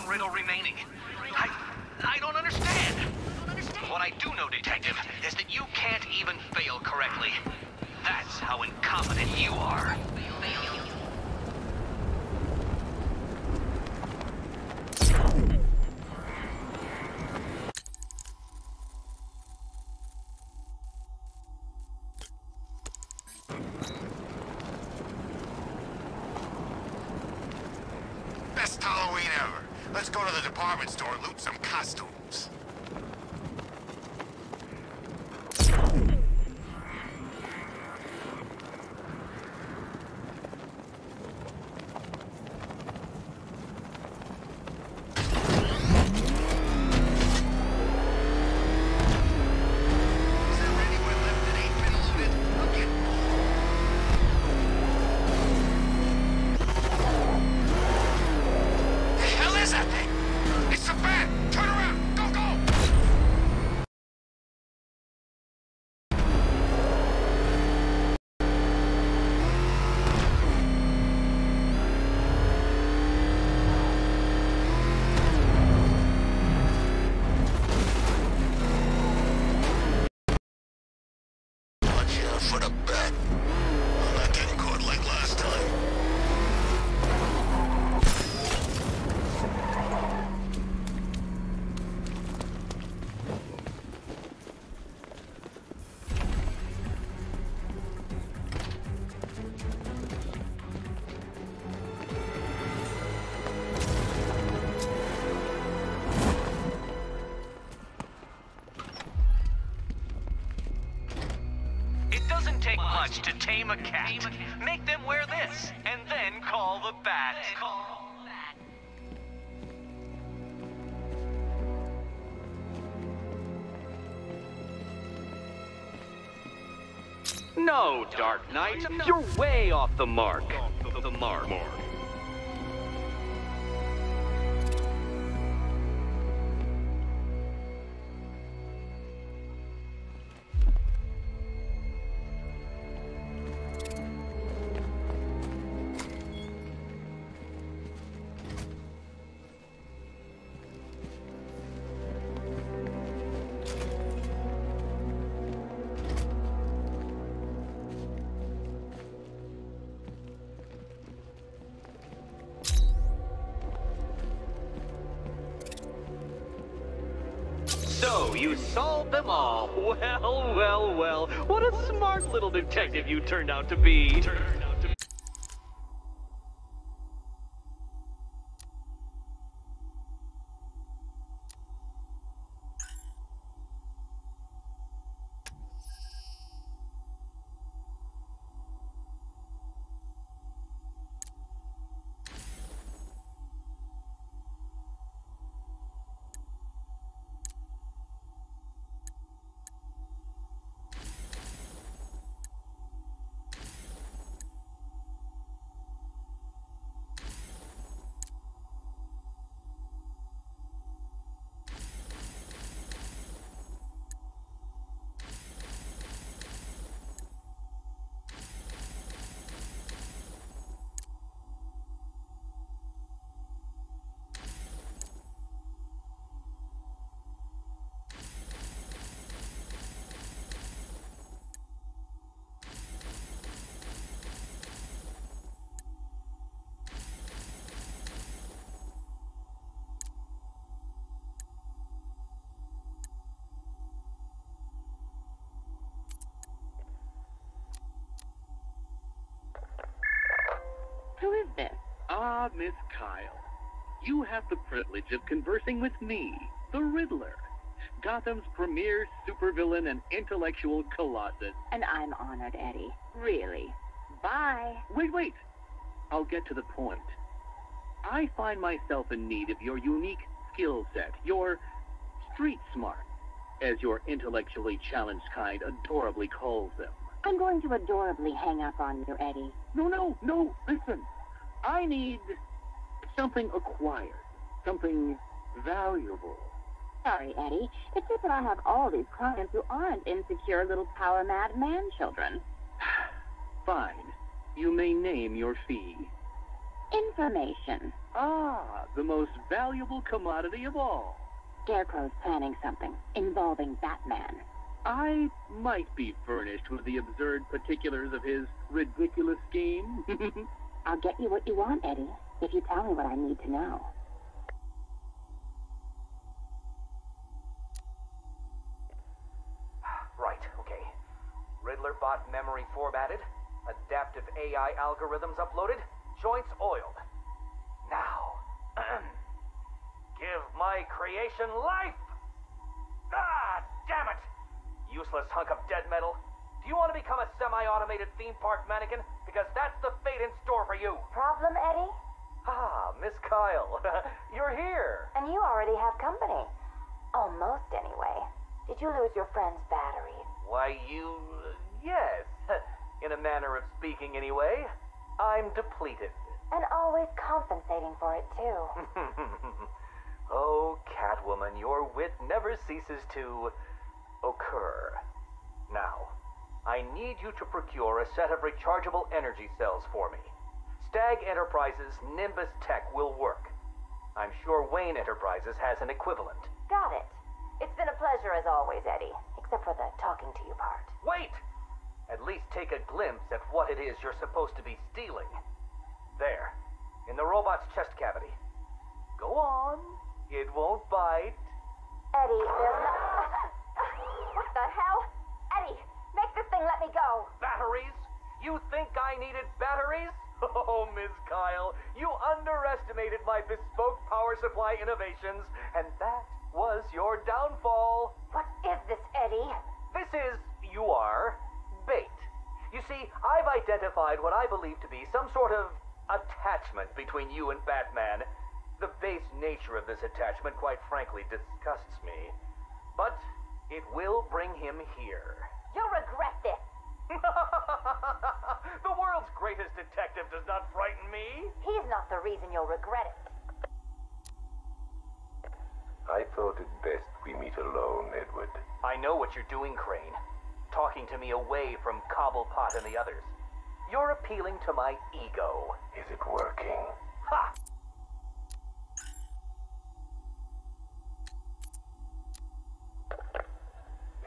Riddle remaining. I don't understand. What I do know, Detective, is that you can't even fail correctly. That's how incompetent you are. Best Halloween ever. Let's go to the department store and loot some costumes. For the bet. I'm not getting caught like last time. Take much to tame a cat. Make them wear this, and then call the bat. No, Dark Knight, you're way off the mark. The mark. So, you solved them all. Well, well, well. What a smart little detective you turned out to be. Who is this? Ah, Miss Kyle. You have the privilege of conversing with me, the Riddler, Gotham's premier supervillain and intellectual colossus. And I'm honored, Eddie. Really. Bye. Wait. I'll get to the point. I find myself in need of your unique skill set, your street smart, as your intellectually challenged kind adorably calls them. I'm going to adorably hang up on you, Eddie. No, listen. I need something acquired, something valuable. Sorry, Eddie. It's just that I have all these clients who aren't insecure little power-mad man-children. Fine. You may name your fee. Information. Ah, the most valuable commodity of all. Scarecrow's planning something involving Batman. I might be furnished with the absurd particulars of his ridiculous scheme. I'll get you what you want, Eddie, if you tell me what I need to know. Right, okay. Riddler bot memory formatted, adaptive AI algorithms uploaded, joints oiled. Now, give my creation life! Ah, damn it! Useless hunk of dead metal. Do you want to become a semi-automated theme park mannequin? Because that's the fate in store for you. Problem, Eddie? Ah, Miss Kyle, you're here. And you already have company. Almost, anyway. Did you lose your friend's battery? Why, yes. In a manner of speaking, anyway. I'm depleted. And always compensating for it, too. Oh, Catwoman, your wit never ceases to occur. Now, I need you to procure a set of rechargeable energy cells for me. Stag Enterprises' Nimbus Tech will work. I'm sure Wayne Enterprises has an equivalent. Got it. It's been a pleasure as always, Eddie. Except for the talking to you part. Wait! At least take a glimpse at what it is you're supposed to be stealing. There, in the robot's chest cavity. Go on. It won't bite. Eddie, there's no... What the hell? Eddie, make this thing let me go. Batteries? You think I needed batteries? Oh, Miss Kyle, you underestimated my bespoke power supply innovations, and that was your downfall. What is this, Eddie? This is, bait. You see, I've identified what I believe to be some sort of attachment between you and Batman. The base nature of this attachment, quite frankly, disgusts me. But it will bring him here. You'll regret this. The world's greatest detective does not frighten me. He's not the reason you'll regret it. I thought it best we meet alone, Edward. I know what you're doing, Crane. Talking to me away from Cobblepot and the others. You're appealing to my ego. Is it working? Ha!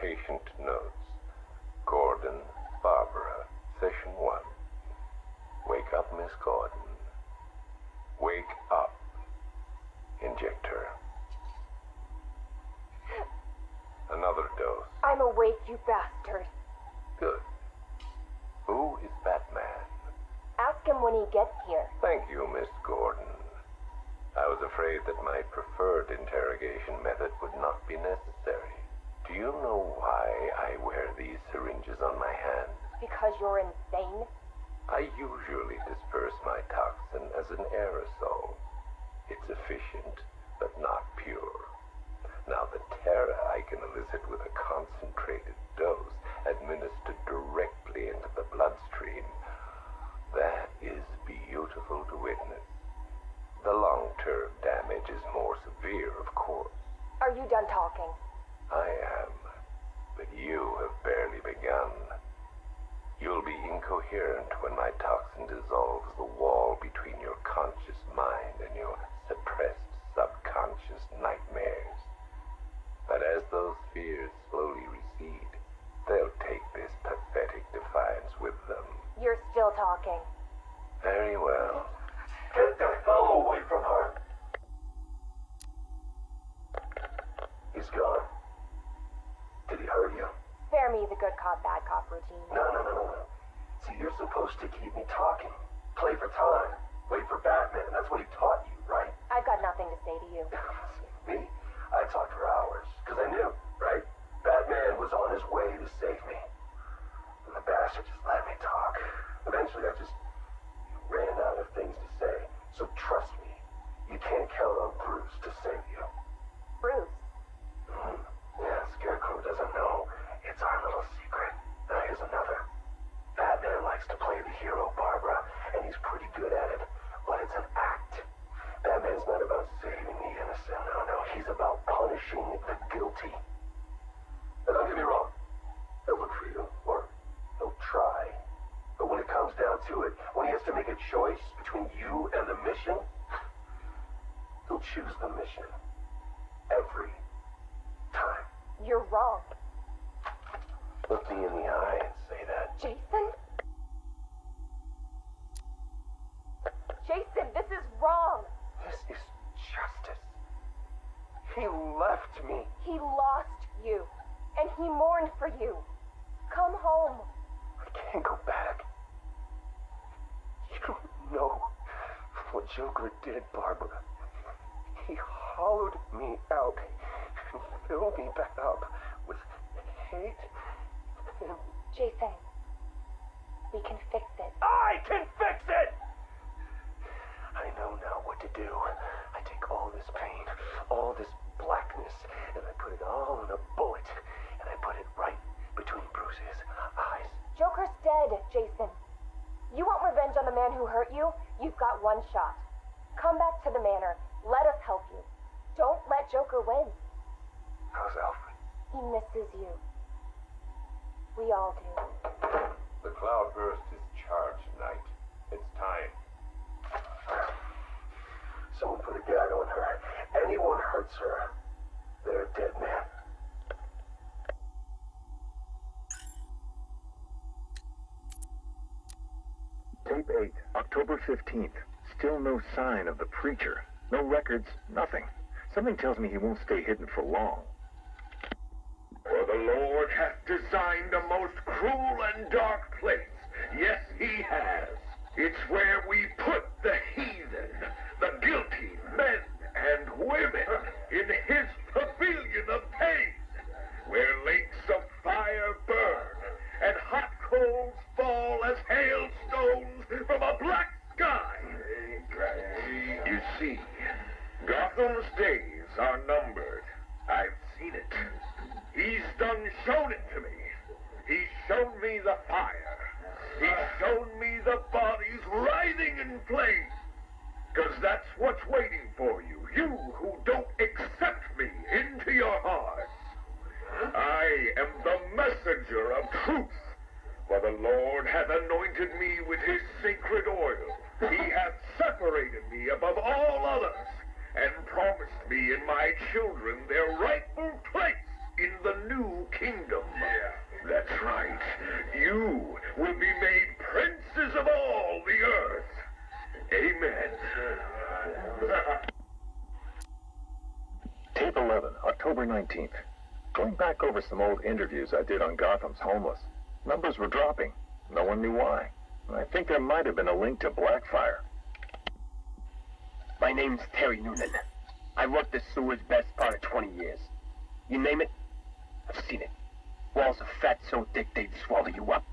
Patient notes. Gordon, Barbara, session 1. Wake up, Miss Gordon. Wake up. Inject her. dose. I'm awake, you bastard. Good. Who is Batman? Ask him when he gets here. Thank you, Miss Gordon. I was afraid that my preferred interrogation method would not be necessary. Do you know why I wear these syringes on my hands? Because you're insane? I usually disperse my toxin as an aerosol. It's efficient, but not pure. Now, the terror I can elicit with a concentrated dose administered directly into the bloodstream, that is beautiful to witness. The long-term damage is more severe, of course. Are you done talking? I am, but you have barely begun. You'll be incoherent when my toxin dissolves the wall between your conscious mind and your suppressed subconscious nightmares. But as those fears slowly recede, they'll take this pathetic defiance with them. You're still talking. Very well. Get the fellow away from her! He's gone. Did he hurt you? Spare me the good cop, bad cop routine. No. See, you're supposed to keep me talking. Play for time. Wait for Batman. That's what he taught you, right? I've got nothing to say to you. Me? I talked for hours, because I knew, right? Batman was on his way to save me. And the bastard just let me talk. Eventually, I just ran out of things to say. So trust me, you can't count on Bruce to save you. Bruce? Yeah, Scarecrow doesn't know. It's our little secret. Now here's another. Batman likes to play the hero, Barbara, and he's pretty good at it. But it's an act. Batman's not about saving the innocent. No. He's about punishing the guilty. And don't get me wrong. He'll look for you, or he'll try. But when it comes down to it, when he has to make a choice between you and the mission, he'll choose the mission. Every time. You're wrong. Look me in the eye and say that. Jason? Jason, this is wrong. This is justice. He left me. He lost you, and he mourned for you. Come home. I can't go back. You don't know what Joker did, Barbara. He hollowed me out and filled me back up with hate and... Jason, we can fix it. I can fix it! I know now what to do. I take all this pain, all this blackness, and I put it all in a bullet, and I put it right between Bruce's eyes. Joker's dead, Jason. You want revenge on the man who hurt you? You've got one shot. Come back to the manor. Let us help you. Don't let Joker win. How's Alfred? He misses you. We all do. The Cloudburst is charged, Knight. It's time. Someone put a gag on her. Anyone hurts her, they're a dead man. Tape 8, October 15th. Still no sign of the preacher. No records, nothing. Something tells me he won't stay hidden for long. For the Lord hath designed a most cruel and dark place. Yes, he has. It's where we put the heathen, the guilty men and women, in his pavilion of pain, where lakes of fire burn and hot coals fall as hailstones from a black sky. You see, Gotham's days are numbered. I've seen it. He's shown it to me. He's shown me the fire. He's shown me the bodies writhing in flame. 'Cause that's what's waiting for you. You who don't accept me into your hearts. I am the messenger of truth. For the Lord hath anointed me with his sacred oil. He hath separated me above all others, and promised me and my children their rightful place in the new kingdom. That's right. You will be made princes of all the earth. Amen. Tape 11, October 19th. Going back over some old interviews I did on Gotham's homeless. Numbers were dropping. No one knew why. I think there might have been a link to Blackfire. My name's Terry Noonan. I worked the sewers best part of 20 years. You name it, I've seen it. Walls of fat so thick they'd swallow you up.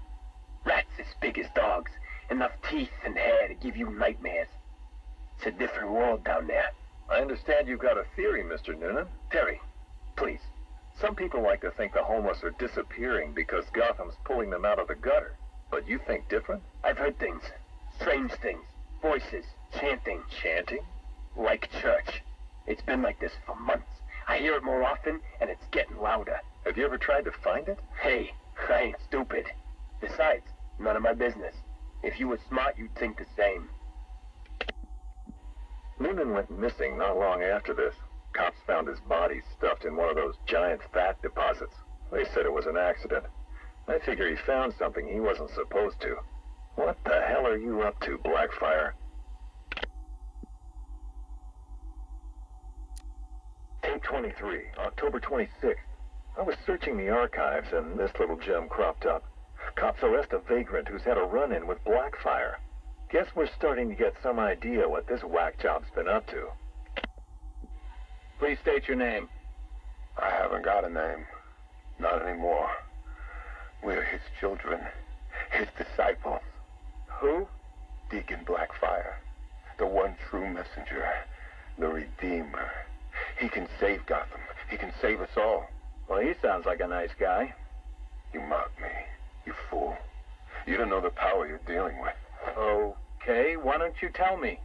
Rats as big as dogs. Enough teeth and hair to give you nightmares. It's a different world down there. I understand you've got a theory, Mr. Noonan. Terry, please. Some people like to think the homeless are disappearing because Gotham's pulling them out of the gutter. But you think different? I've heard things. Strange things. Voices. Chanting. Chanting? Like church. It's been like this for months. I hear it more often, and it's getting louder. Have you ever tried to find it? Hey, I ain't stupid. Besides, none of my business. If you were smart, you'd think the same. Noonan went missing not long after this. Cops found his body stuffed in one of those giant fat deposits. They said it was an accident. I figure he found something he wasn't supposed to. What the hell are you up to, Blackfire? Tape 23, October 26th. I was searching the archives and this little gem cropped up. Cops arrest a vagrant who's had a run-in with Blackfire. Guess we're starting to get some idea what this whack job's been up to. Please state your name. I haven't got a name. Not anymore. We're his children. His disciples. Who? Deacon Blackfire. The one true messenger. The Redeemer. He can save Gotham. He can save us all. Well, he sounds like a nice guy. You mock me, you fool. You don't know the power you're dealing with. Okay, why don't you tell me?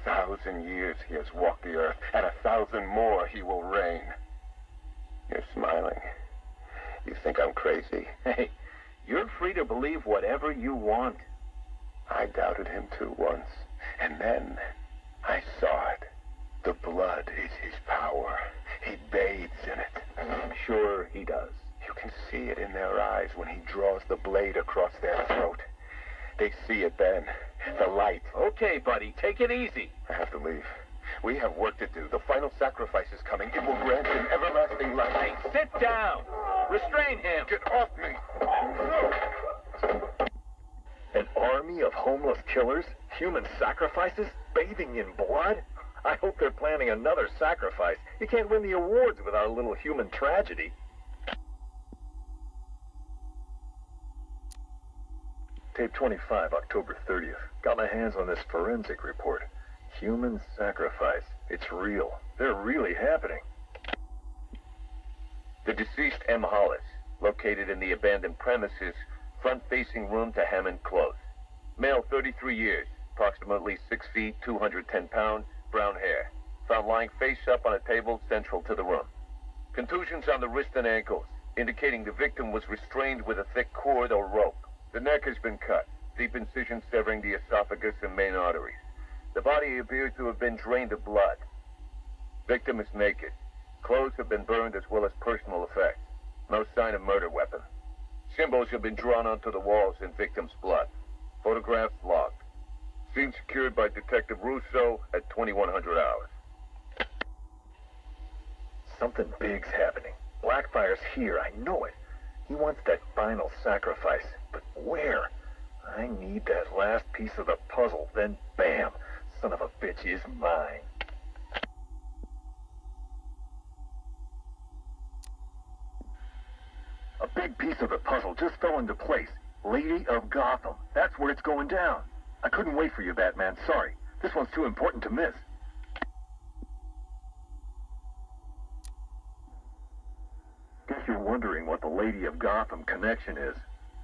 1,000 years he has walked the earth, and 1,000 more he will reign. You're smiling. You think I'm crazy? Hey, you're free to believe whatever you want. I doubted him too once, and then I saw it. The blood is his power. He bathes in it. I'm sure he does. You can see it in their eyes when he draws the blade across their throat. They see it then. The light. Okay, buddy, take it easy. I have to leave. We have work to do. The final sacrifice is coming. It will grant him everlasting life. Hey, sit down. Restrain him. Get off me. An army of homeless killers? Human sacrifices? Bathing in blood? I hope they're planning another sacrifice. You can't win the awards without a little human tragedy. Tape 25, October 30th. Got my hands on this forensic report. Human sacrifice. It's real. They're really happening. The deceased M. Hollis, located in the abandoned premises, front-facing room to Hammond Close. Male, 33 years, approximately 6 feet, 210 pounds, brown hair. Found lying face up on a table central to the room. Contusions on the wrist and ankles, indicating the victim was restrained with a thick cord or rope. The neck has been cut, deep incision severing the esophagus and main arteries. The body appears to have been drained of blood. Victim is naked. Clothes have been burned as well as personal effects. No sign of murder weapon. Symbols have been drawn onto the walls in victim's blood. Photographs logged. Scene secured by Detective Russo at 2100 hours. Something big's happening. Blackfire's here, I know it. He wants that final sacrifice. But where? I need that last piece of the puzzle, then bam! Son of a bitch is mine. A big piece of the puzzle just fell into place. Lady of Gotham. That's where it's going down. I couldn't wait for you, Batman. Sorry. This one's too important to miss. Guess you're wondering what the Lady of Gotham connection is.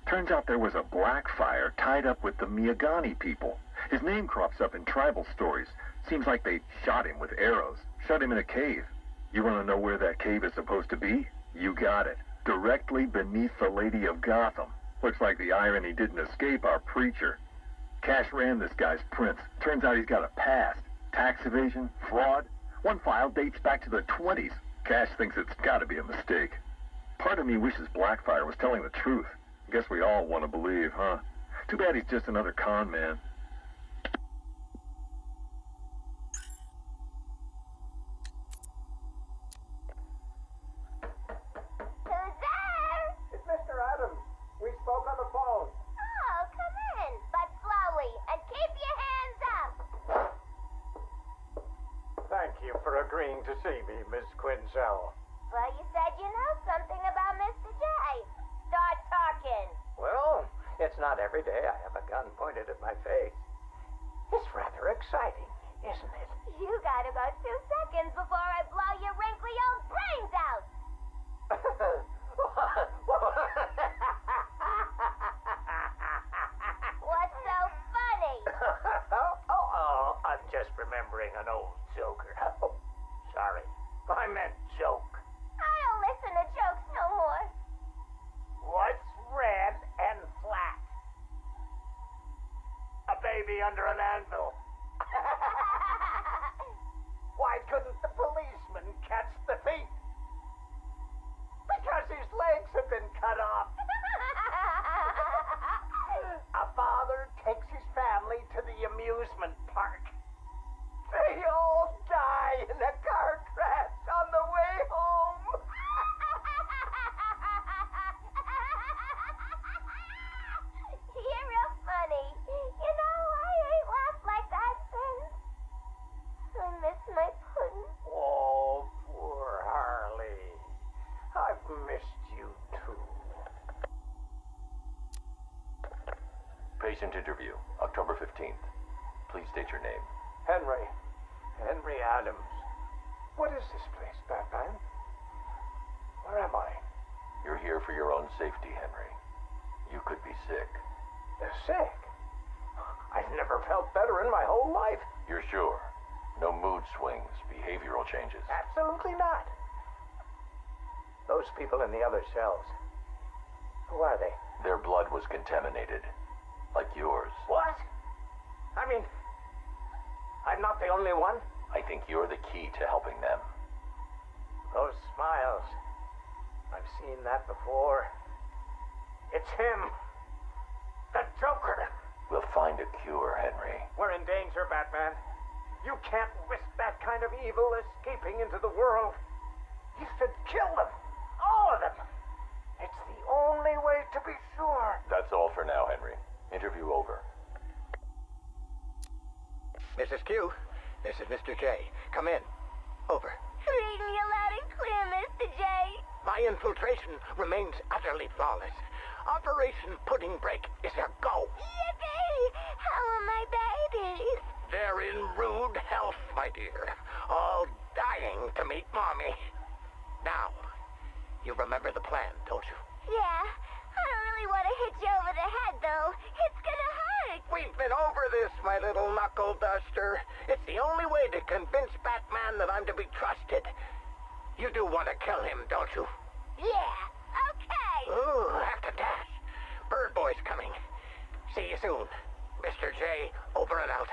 Turns out there was a Blackfire tied up with the Miyagani people. His name crops up in tribal stories. Seems like they shot him with arrows. Shut him in a cave. You want to know where that cave is supposed to be? You got it. Directly beneath the Lady of Gotham. Looks like the irony didn't escape our preacher. Cash ran this guy's prints. Turns out he's got a past. Tax evasion, fraud. One file dates back to the 20s. Cash thinks it's got to be a mistake. Part of me wishes Blackfire was telling the truth. Guess we all want to believe, huh? Too bad he's just another con man. dying to see me, Miss Quinzel. Well, you said you know something about Mr. J. Start talking. Well, it's not every day I have a gun pointed at my face. It's rather exciting, isn't it? You got about 2 seconds before I blow your wrinkly old brains out. What's so funny? I'm just remembering an old joker. Oh, sorry. I meant joke. I don't listen to jokes no more. What's red and flat? A baby under an anvil. Why couldn't the policeman catch the thief? Because his legs have been cut off. A father takes his family to the amusement park. They all die in a car crash on the way home. You're real funny. You know, I ain't laughed like that since. I miss my pudding. Oh, poor Harley. I've missed you too. Patient interview, October 15th. Please state your name. Henry Adams. What is this place, Batman? Where am I? You're here for your own safety, Henry. You could be sick. Sick? I've never felt better in my whole life. You're sure? No mood swings, behavioral changes? Absolutely not. Those people in the other cells. Who are they? Their blood was contaminated. Like yours. What? I mean, I'm not the only one. I think you're the key to helping them. Those smiles. I've seen that before. It's him. The Joker. We'll find a cure, Henry. We're in danger, Batman. You can't risk that kind of evil escaping into the world. You should kill them. All of them. It's the only way to be sure. That's all for now, Henry. Interview over. Mrs. Q, this is Mr. J. Come in. Over. Read me loud and clear, Mr. J. My infiltration remains utterly flawless. Operation Pudding Break is a go. Yippee! How are my babies? They're in rude health, my dear. All dying to meet Mommy. Now, you remember the plan, don't you? Yeah. I don't really want to hit you over the head, though. It's gonna hurt. We've been over this, my little knuckle duster. It's the only way to convince Batman that I'm to be trusted. You do want to kill him, don't you? Yeah. Okay. Ooh, have to dash. Bird Boy's coming. See you soon. Mr. J, over and out.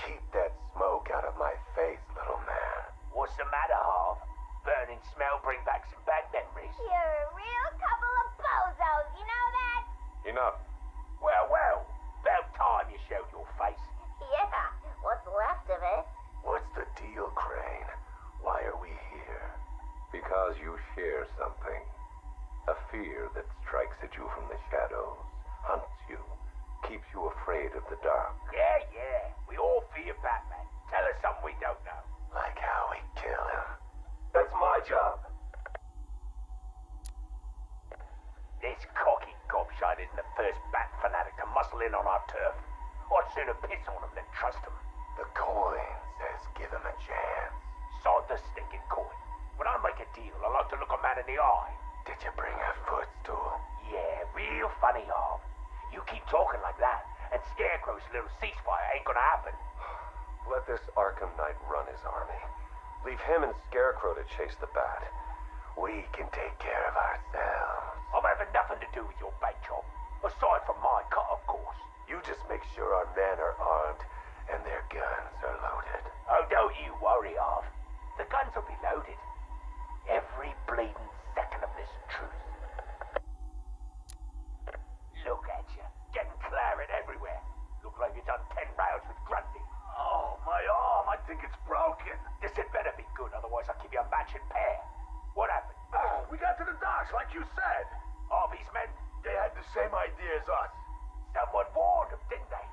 Keep that smoke out of my face, little man. What's the matter, Harv? Burning smell bring back some bad memories. You're a real couple of bozos, you know that? Enough. Well, about time you showed your face. Yeah. What's left of it? What's the deal, Crane? Why are we here? Because you share something. A fear that strikes at you from the shadows, hunts you, keeps you afraid of the dark. Yeah. We all fear Batman. Tell us something we don't know. Like how we kill him. That's my job. This cocky gobshite isn't the first bat fanatic to muscle in on our turf. I'd sooner piss on him than trust him. The coin says give him a chance. Sod the stinking coin. When I make a deal, I like to look a man in the eye. Did you bring a footstool? Yeah, real funny, Harv. You keep talking like that, and Scarecrow's little ceasefire ain't gonna happen. Let this Arkham Knight run his army. Leave him and Scarecrow to chase the bat. We can take care of ourselves. I'm having nothing to do with your bank job. Aside from my cut, of course. You just make sure our men are armed and their guns are loaded. Oh, don't you worry, Harv. The guns will be loaded. Every bleeding second of this truth. Look at you, getting claret everywhere. Look like you've done 10 rounds with Grundy. Oh, my arm, I think it's broken. This had better be good, otherwise I'll give you a matching pair. What happened? Oh, we got to the docks like you said. Harvey's men? They same idea as us. Someone warned them, didn't they?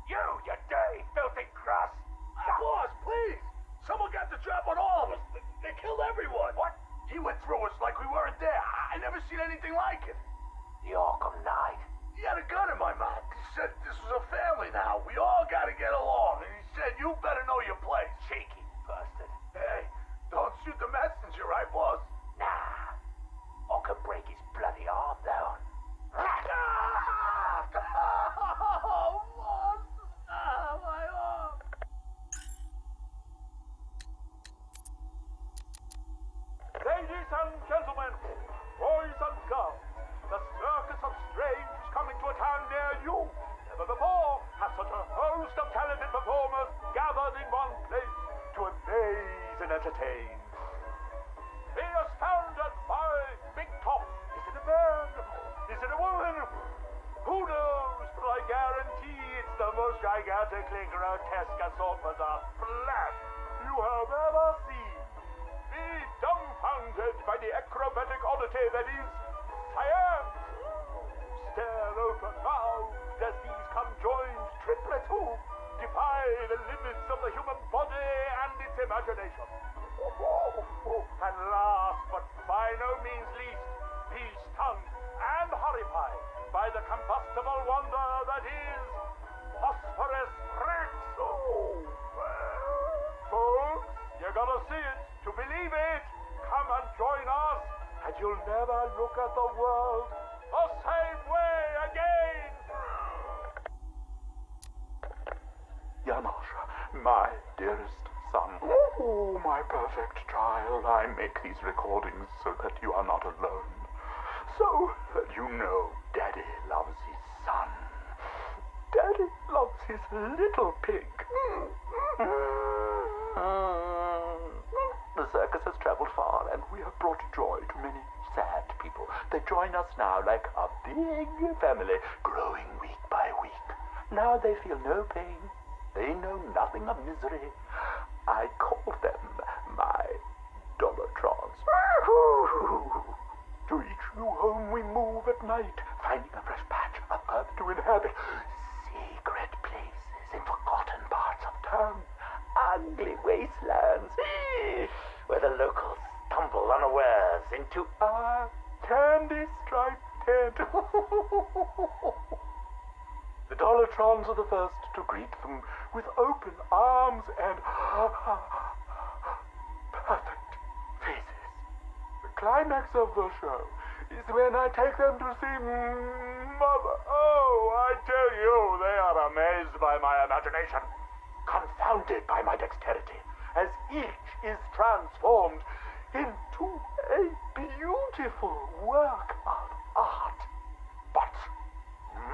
You dirty, filthy crust! Boss, please! Someone got the drop on all of us. They killed everyone. What? He went through us like we weren't there. I never seen anything like it. The Arkham Knight. He had a gun in my mouth. He said this was a family now. We all gotta get along. And he said, you better know your place. Cheeky bastard. Hey, don't shoot the messenger, right, boss? Nah. I could break his bloody arm down. Ladies and gentlemen, boys and girls, the Circus of Strange is coming to a town near you. Never before have such a host of talented performers gathered in one place to amaze and entertain. Be astounded by Big Top. Is it a man? Is it a woman? Who knows? But I guarantee it's the most gigantically grotesque assortment of flesh you have ever seen. Be dumbfounded by the acrobatic oddity that is science. Stare open mouthed as these conjoined triplets who defy the limits of the human body and its imagination. And last but by no means least, be stunned and horrified by the combustible wonder that is phosphorus bricks. Folks, you gotta see it to believe it. Come and join us, and you'll never look at the world the same way again. Janosch, my dearest son. Oh, my perfect child. I make these recordings so that you are not alone. So that you know Daddy loves his son. Daddy loves his little pig. The circus has traveled far, and we have brought joy to many sad people. They join us now like a big family, growing week by week. Now they feel no pain. They know nothing of misery. I call them my Dollartrons. To each new home we move at night, finding a fresh patch of earth to inhabit. Secret places in forgotten parts of town. Ugly wastelands where the locals stumble unawares into our candy-striped tent. The Dollartrons are the first to greet them with open arms and perfect faces. The climax of the show is when I take them to see Mother. Oh, I tell you, they are amazed by my imagination, confounded by my dexterity, as each is transformed into a beautiful work of art. But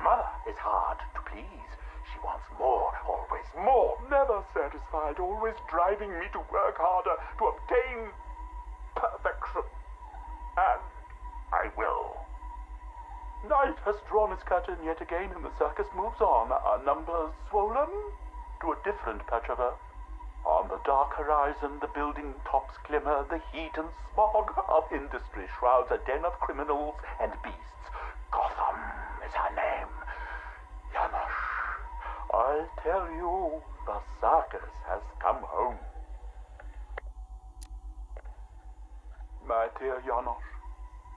Mother is hard to please. She wants more, always more, never satisfied, always driving me to work harder to obtain perfection. And I will. Night has drawn its curtain yet again, and the circus moves on, our numbers swollen to a different patch of earth. On the dark horizon, the building tops glimmer, the heat and smog of industry shrouds a den of criminals and beasts. Gotham is her name. Janosch, I tell you, the circus has come home. My dear Janosch,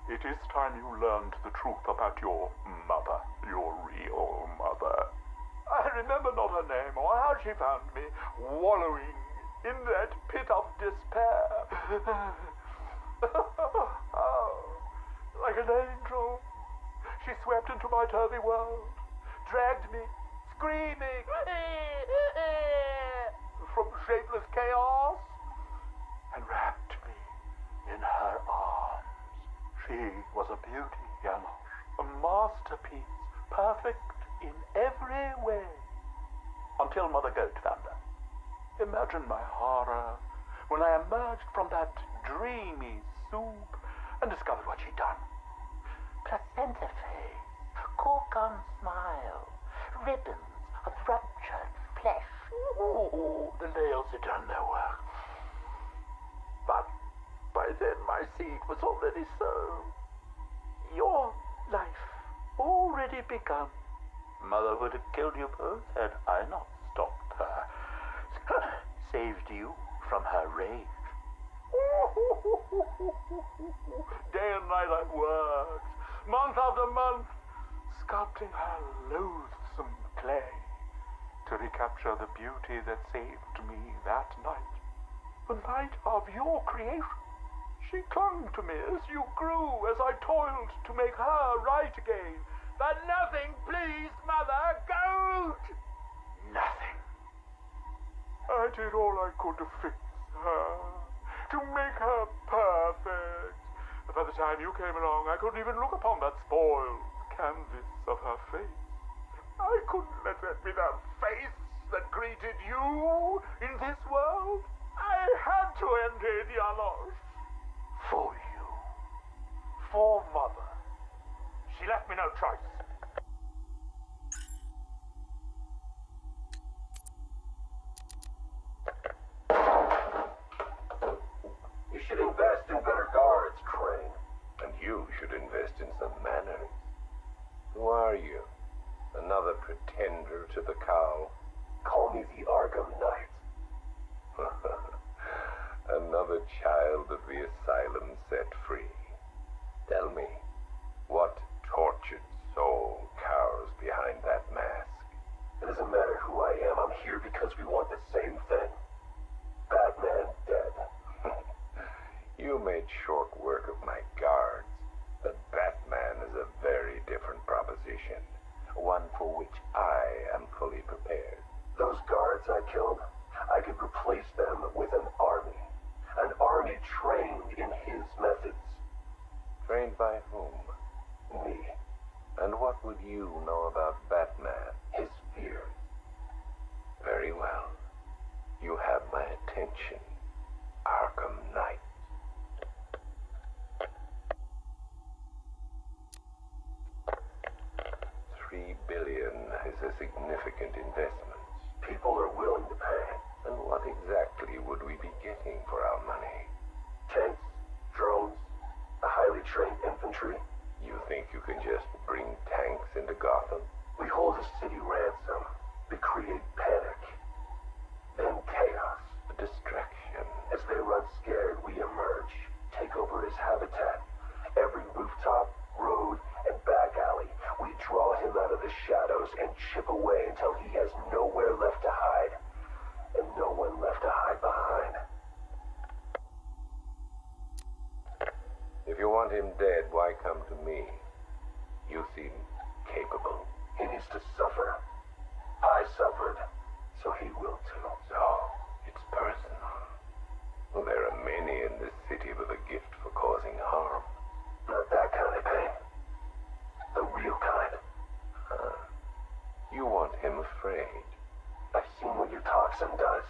it is time you learned the truth about your mother, your real mother. I remember not her name or how she found me, wallowing in that pit of despair. Oh, like an angel, she swept into my turvy world, dragged me, screaming, from shapeless chaos, and wrapped me in her arms. She was a beauty, Janosch, a masterpiece, perfect in every way, until Mother Goat found her. Imagine my horror when I emerged from that dreamy soup and discovered what she'd done. Placenta face, cork-on smile, ribbons of ruptured flesh. Ooh, the nails had done their work. But by then my seed was already sown. Your life already begun. Mother would have killed you both had I not stopped her. Saved you from her rage. Day and night I've worked, month after month, sculpting her loathsome clay to recapture the beauty that saved me that night. The night of your creation. She clung to me as you grew, as I toiled to make her right again. But nothing pleased Mother Goat! Nothing. I did all I could to fix her, to make her perfect. But by the time you came along, I couldn't even look upon that spoiled canvas of her face. I couldn't let that be the face that greeted you in this world. I had to enter the Alosh. For you. For Mother. She left me no choice. You should invest in better guards, Crane. And you should invest in some manners. Who are you? Another pretender to the cow? Call me the Arkham Knight. Another child of the asylum set free. Tell me, what tortured soul cowers behind that mask? It doesn't matter who I am. I'm here because we want the same thing. Batman dead. You made short work of my guards, but Batman is a very different proposition. One for which I am fully prepared. Those guards I killed, I could replace them with an army. An army trained in his methods. Trained by whom? Me. And what would you know about Batman? His fear. Very well. You have my attention, Arkham Knight. $3 billion is a significant investment. People are willing to pay. And what exactly would we be getting for our money? Tanks, drones, a highly trained infantry. You think you can just bring tanks into Gotham? We hold a city ransom. We create panic. Then chaos. A distraction. As they run scared, we emerge. Take over his habitat. Every rooftop, road, and back alley. We draw him out of the shadows and chip away until he has nowhere left to hide. And no one left to hide behind. If you want him dead, why come to me? You seem capable. He needs to suffer. I suffered, so he will too. So, it's personal. Well, there are many in this city with a gift for causing harm. Not that kind of pain. The real kind. You want him afraid. I've seen what your toxin does.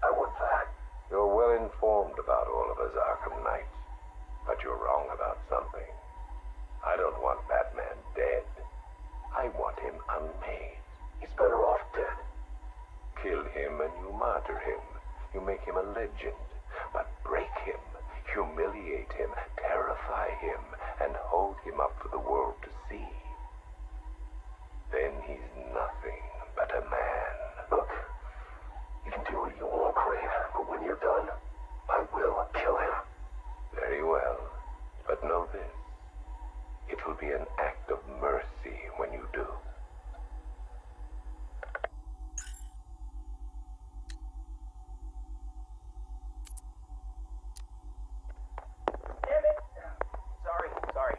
I want that. You're well informed about all of us, Arkham Knight. But you're wrong about something. I don't want Batman dead. I want him unmade. He's better off dead. Kill him and you martyr him. You make him a legend. But break him, humiliate him, terrify him, and hold him up for the world to see. Then he's nothing but a man. Look, you can do what you want, Crane, but when you're done, I will kill him. Very well, but know this. It will be an act of mercy when you do. Damn it! Sorry.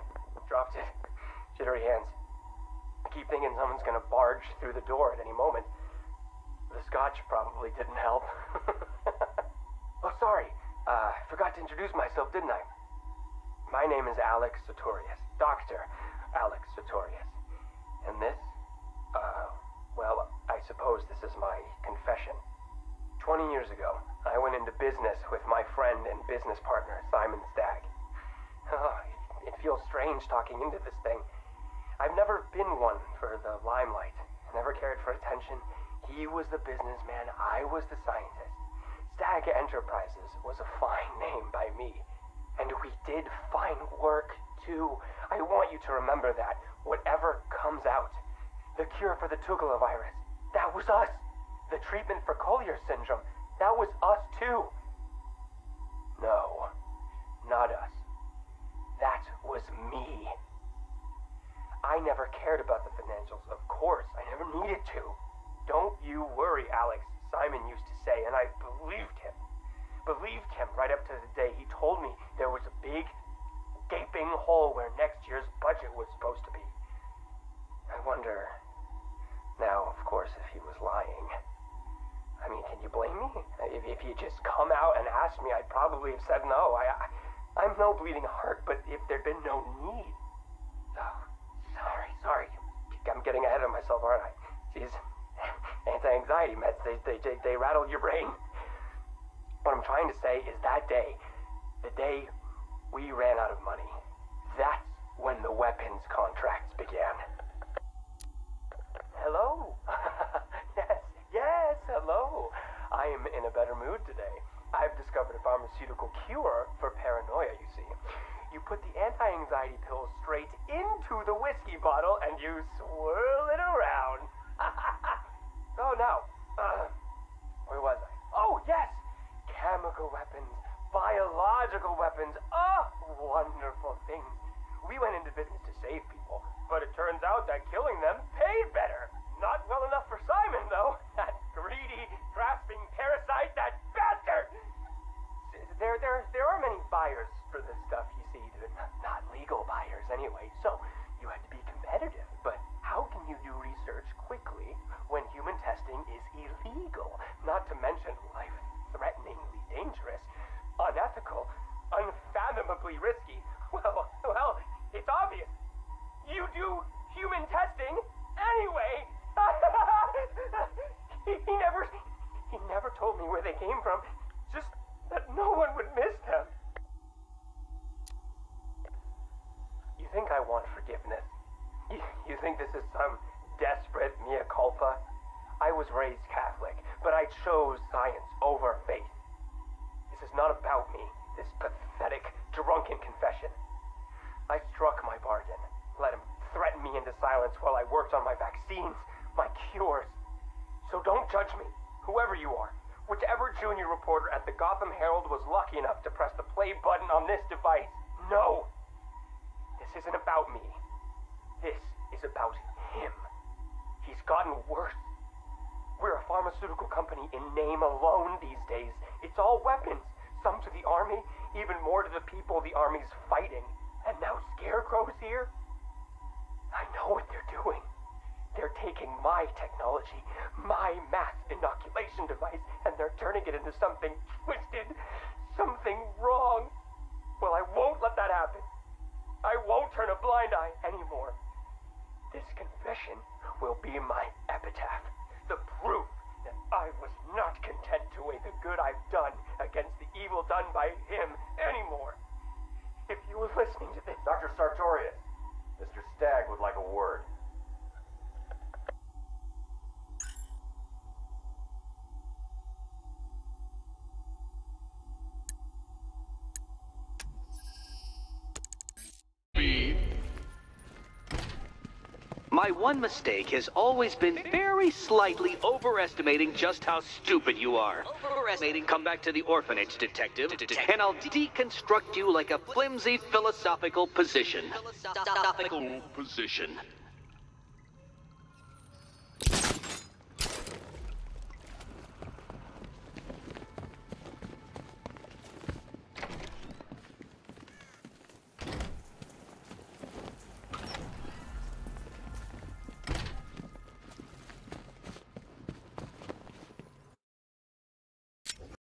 Dropped it. Jittery hands. I keep thinking someone's gonna barge through the door at any moment. The scotch probably didn't help. Oh, sorry. Forgot to introduce myself, didn't I? My name is Alex Sartorius. Dr. Alex Sartorius. And this? Well, I suppose this is my confession. 20 years ago, I went into business with my friend and business partner, Simon Stagg. Oh, it feels strange talking into this thing. I've never been one for the limelight. I never cared for attention. He was the businessman, I was the scientist. Stagg Enterprises was a fine name by me. And we did fine work, too. I want you to remember that. Whatever comes out. The cure for the Tugela virus. That was us. The treatment for Collier syndrome. That was us too. No. Not us. That was me. I never cared about the financials, of course. I never needed to. Don't you worry, Alex, Simon used to say, and I believed him. Believed him right up to the day he told me there was a big, gaping hole where next year's budget was supposed to be. I wonder, now, of course, if he was lying. I mean, can you blame me? If he just come out and asked me, I'd probably have said no. I'm no bleeding heart, but if there'd been no need... Oh, sorry. I'm getting ahead of myself, aren't I? Jeez. Anti-anxiety meds, they rattle your brain. What I'm trying to say is that day, the day we ran out of money, that's when the weapons contracts began. Hello? Yes, hello. I am in a better mood today. I've discovered a pharmaceutical cure for paranoia, you see. You put the anti-anxiety pills straight into the whiskey bottle and you swirl it around. Oh, no. Where was I? Oh, yes! Chemical weapons, biological weapons. Oh, wonderful things. We went into business to save people, but it turns out that killing them paid better. Not well enough for Simon, though. That greedy, grasping parasite, that bastard! There are many buyers for this stuff, you see. Not legal buyers, anyway, so you had to be competitive. But how can you do research quickly when human testing is illegal? Not to mention life-threateningly dangerous, unethical, unfathomably risky. Well, it's obvious. You do human testing anyway. He never told me where they came from. Just that no one would miss them. You think I want forgiveness? You think this is some desperate mea culpa? I was raised Catholic, but I chose science over faith. This is not about me, this pathetic, drunken confession. I struck my bargain, let him threaten me into silence while I worked on my vaccines, my cures. So don't judge me, whoever you are. Whichever junior reporter at the Gotham Herald was lucky enough to press the play button on this device. No! This isn't about me. This is about him. He's gotten worse. We're a pharmaceutical company in name alone these days. It's all weapons. Some to the army, even more to the people the army's fighting. And now Scarecrow's here? I know what they're doing. They're taking my technology, my mass inoculation device, and they're turning it into something twisted, something wrong. Well, I won't let that happen. I won't turn a blind eye anymore. This confession will be my epitaph, the proof that I was not content to weigh the good I've done against the evil done by him anymore. If you were listening to this... Dr. Sartorius, Mr. Stagg would like a word. My one mistake has always been very slightly overestimating just how stupid you are. Come back to the orphanage, detective, and I'll deconstruct you like a flimsy philosophical position.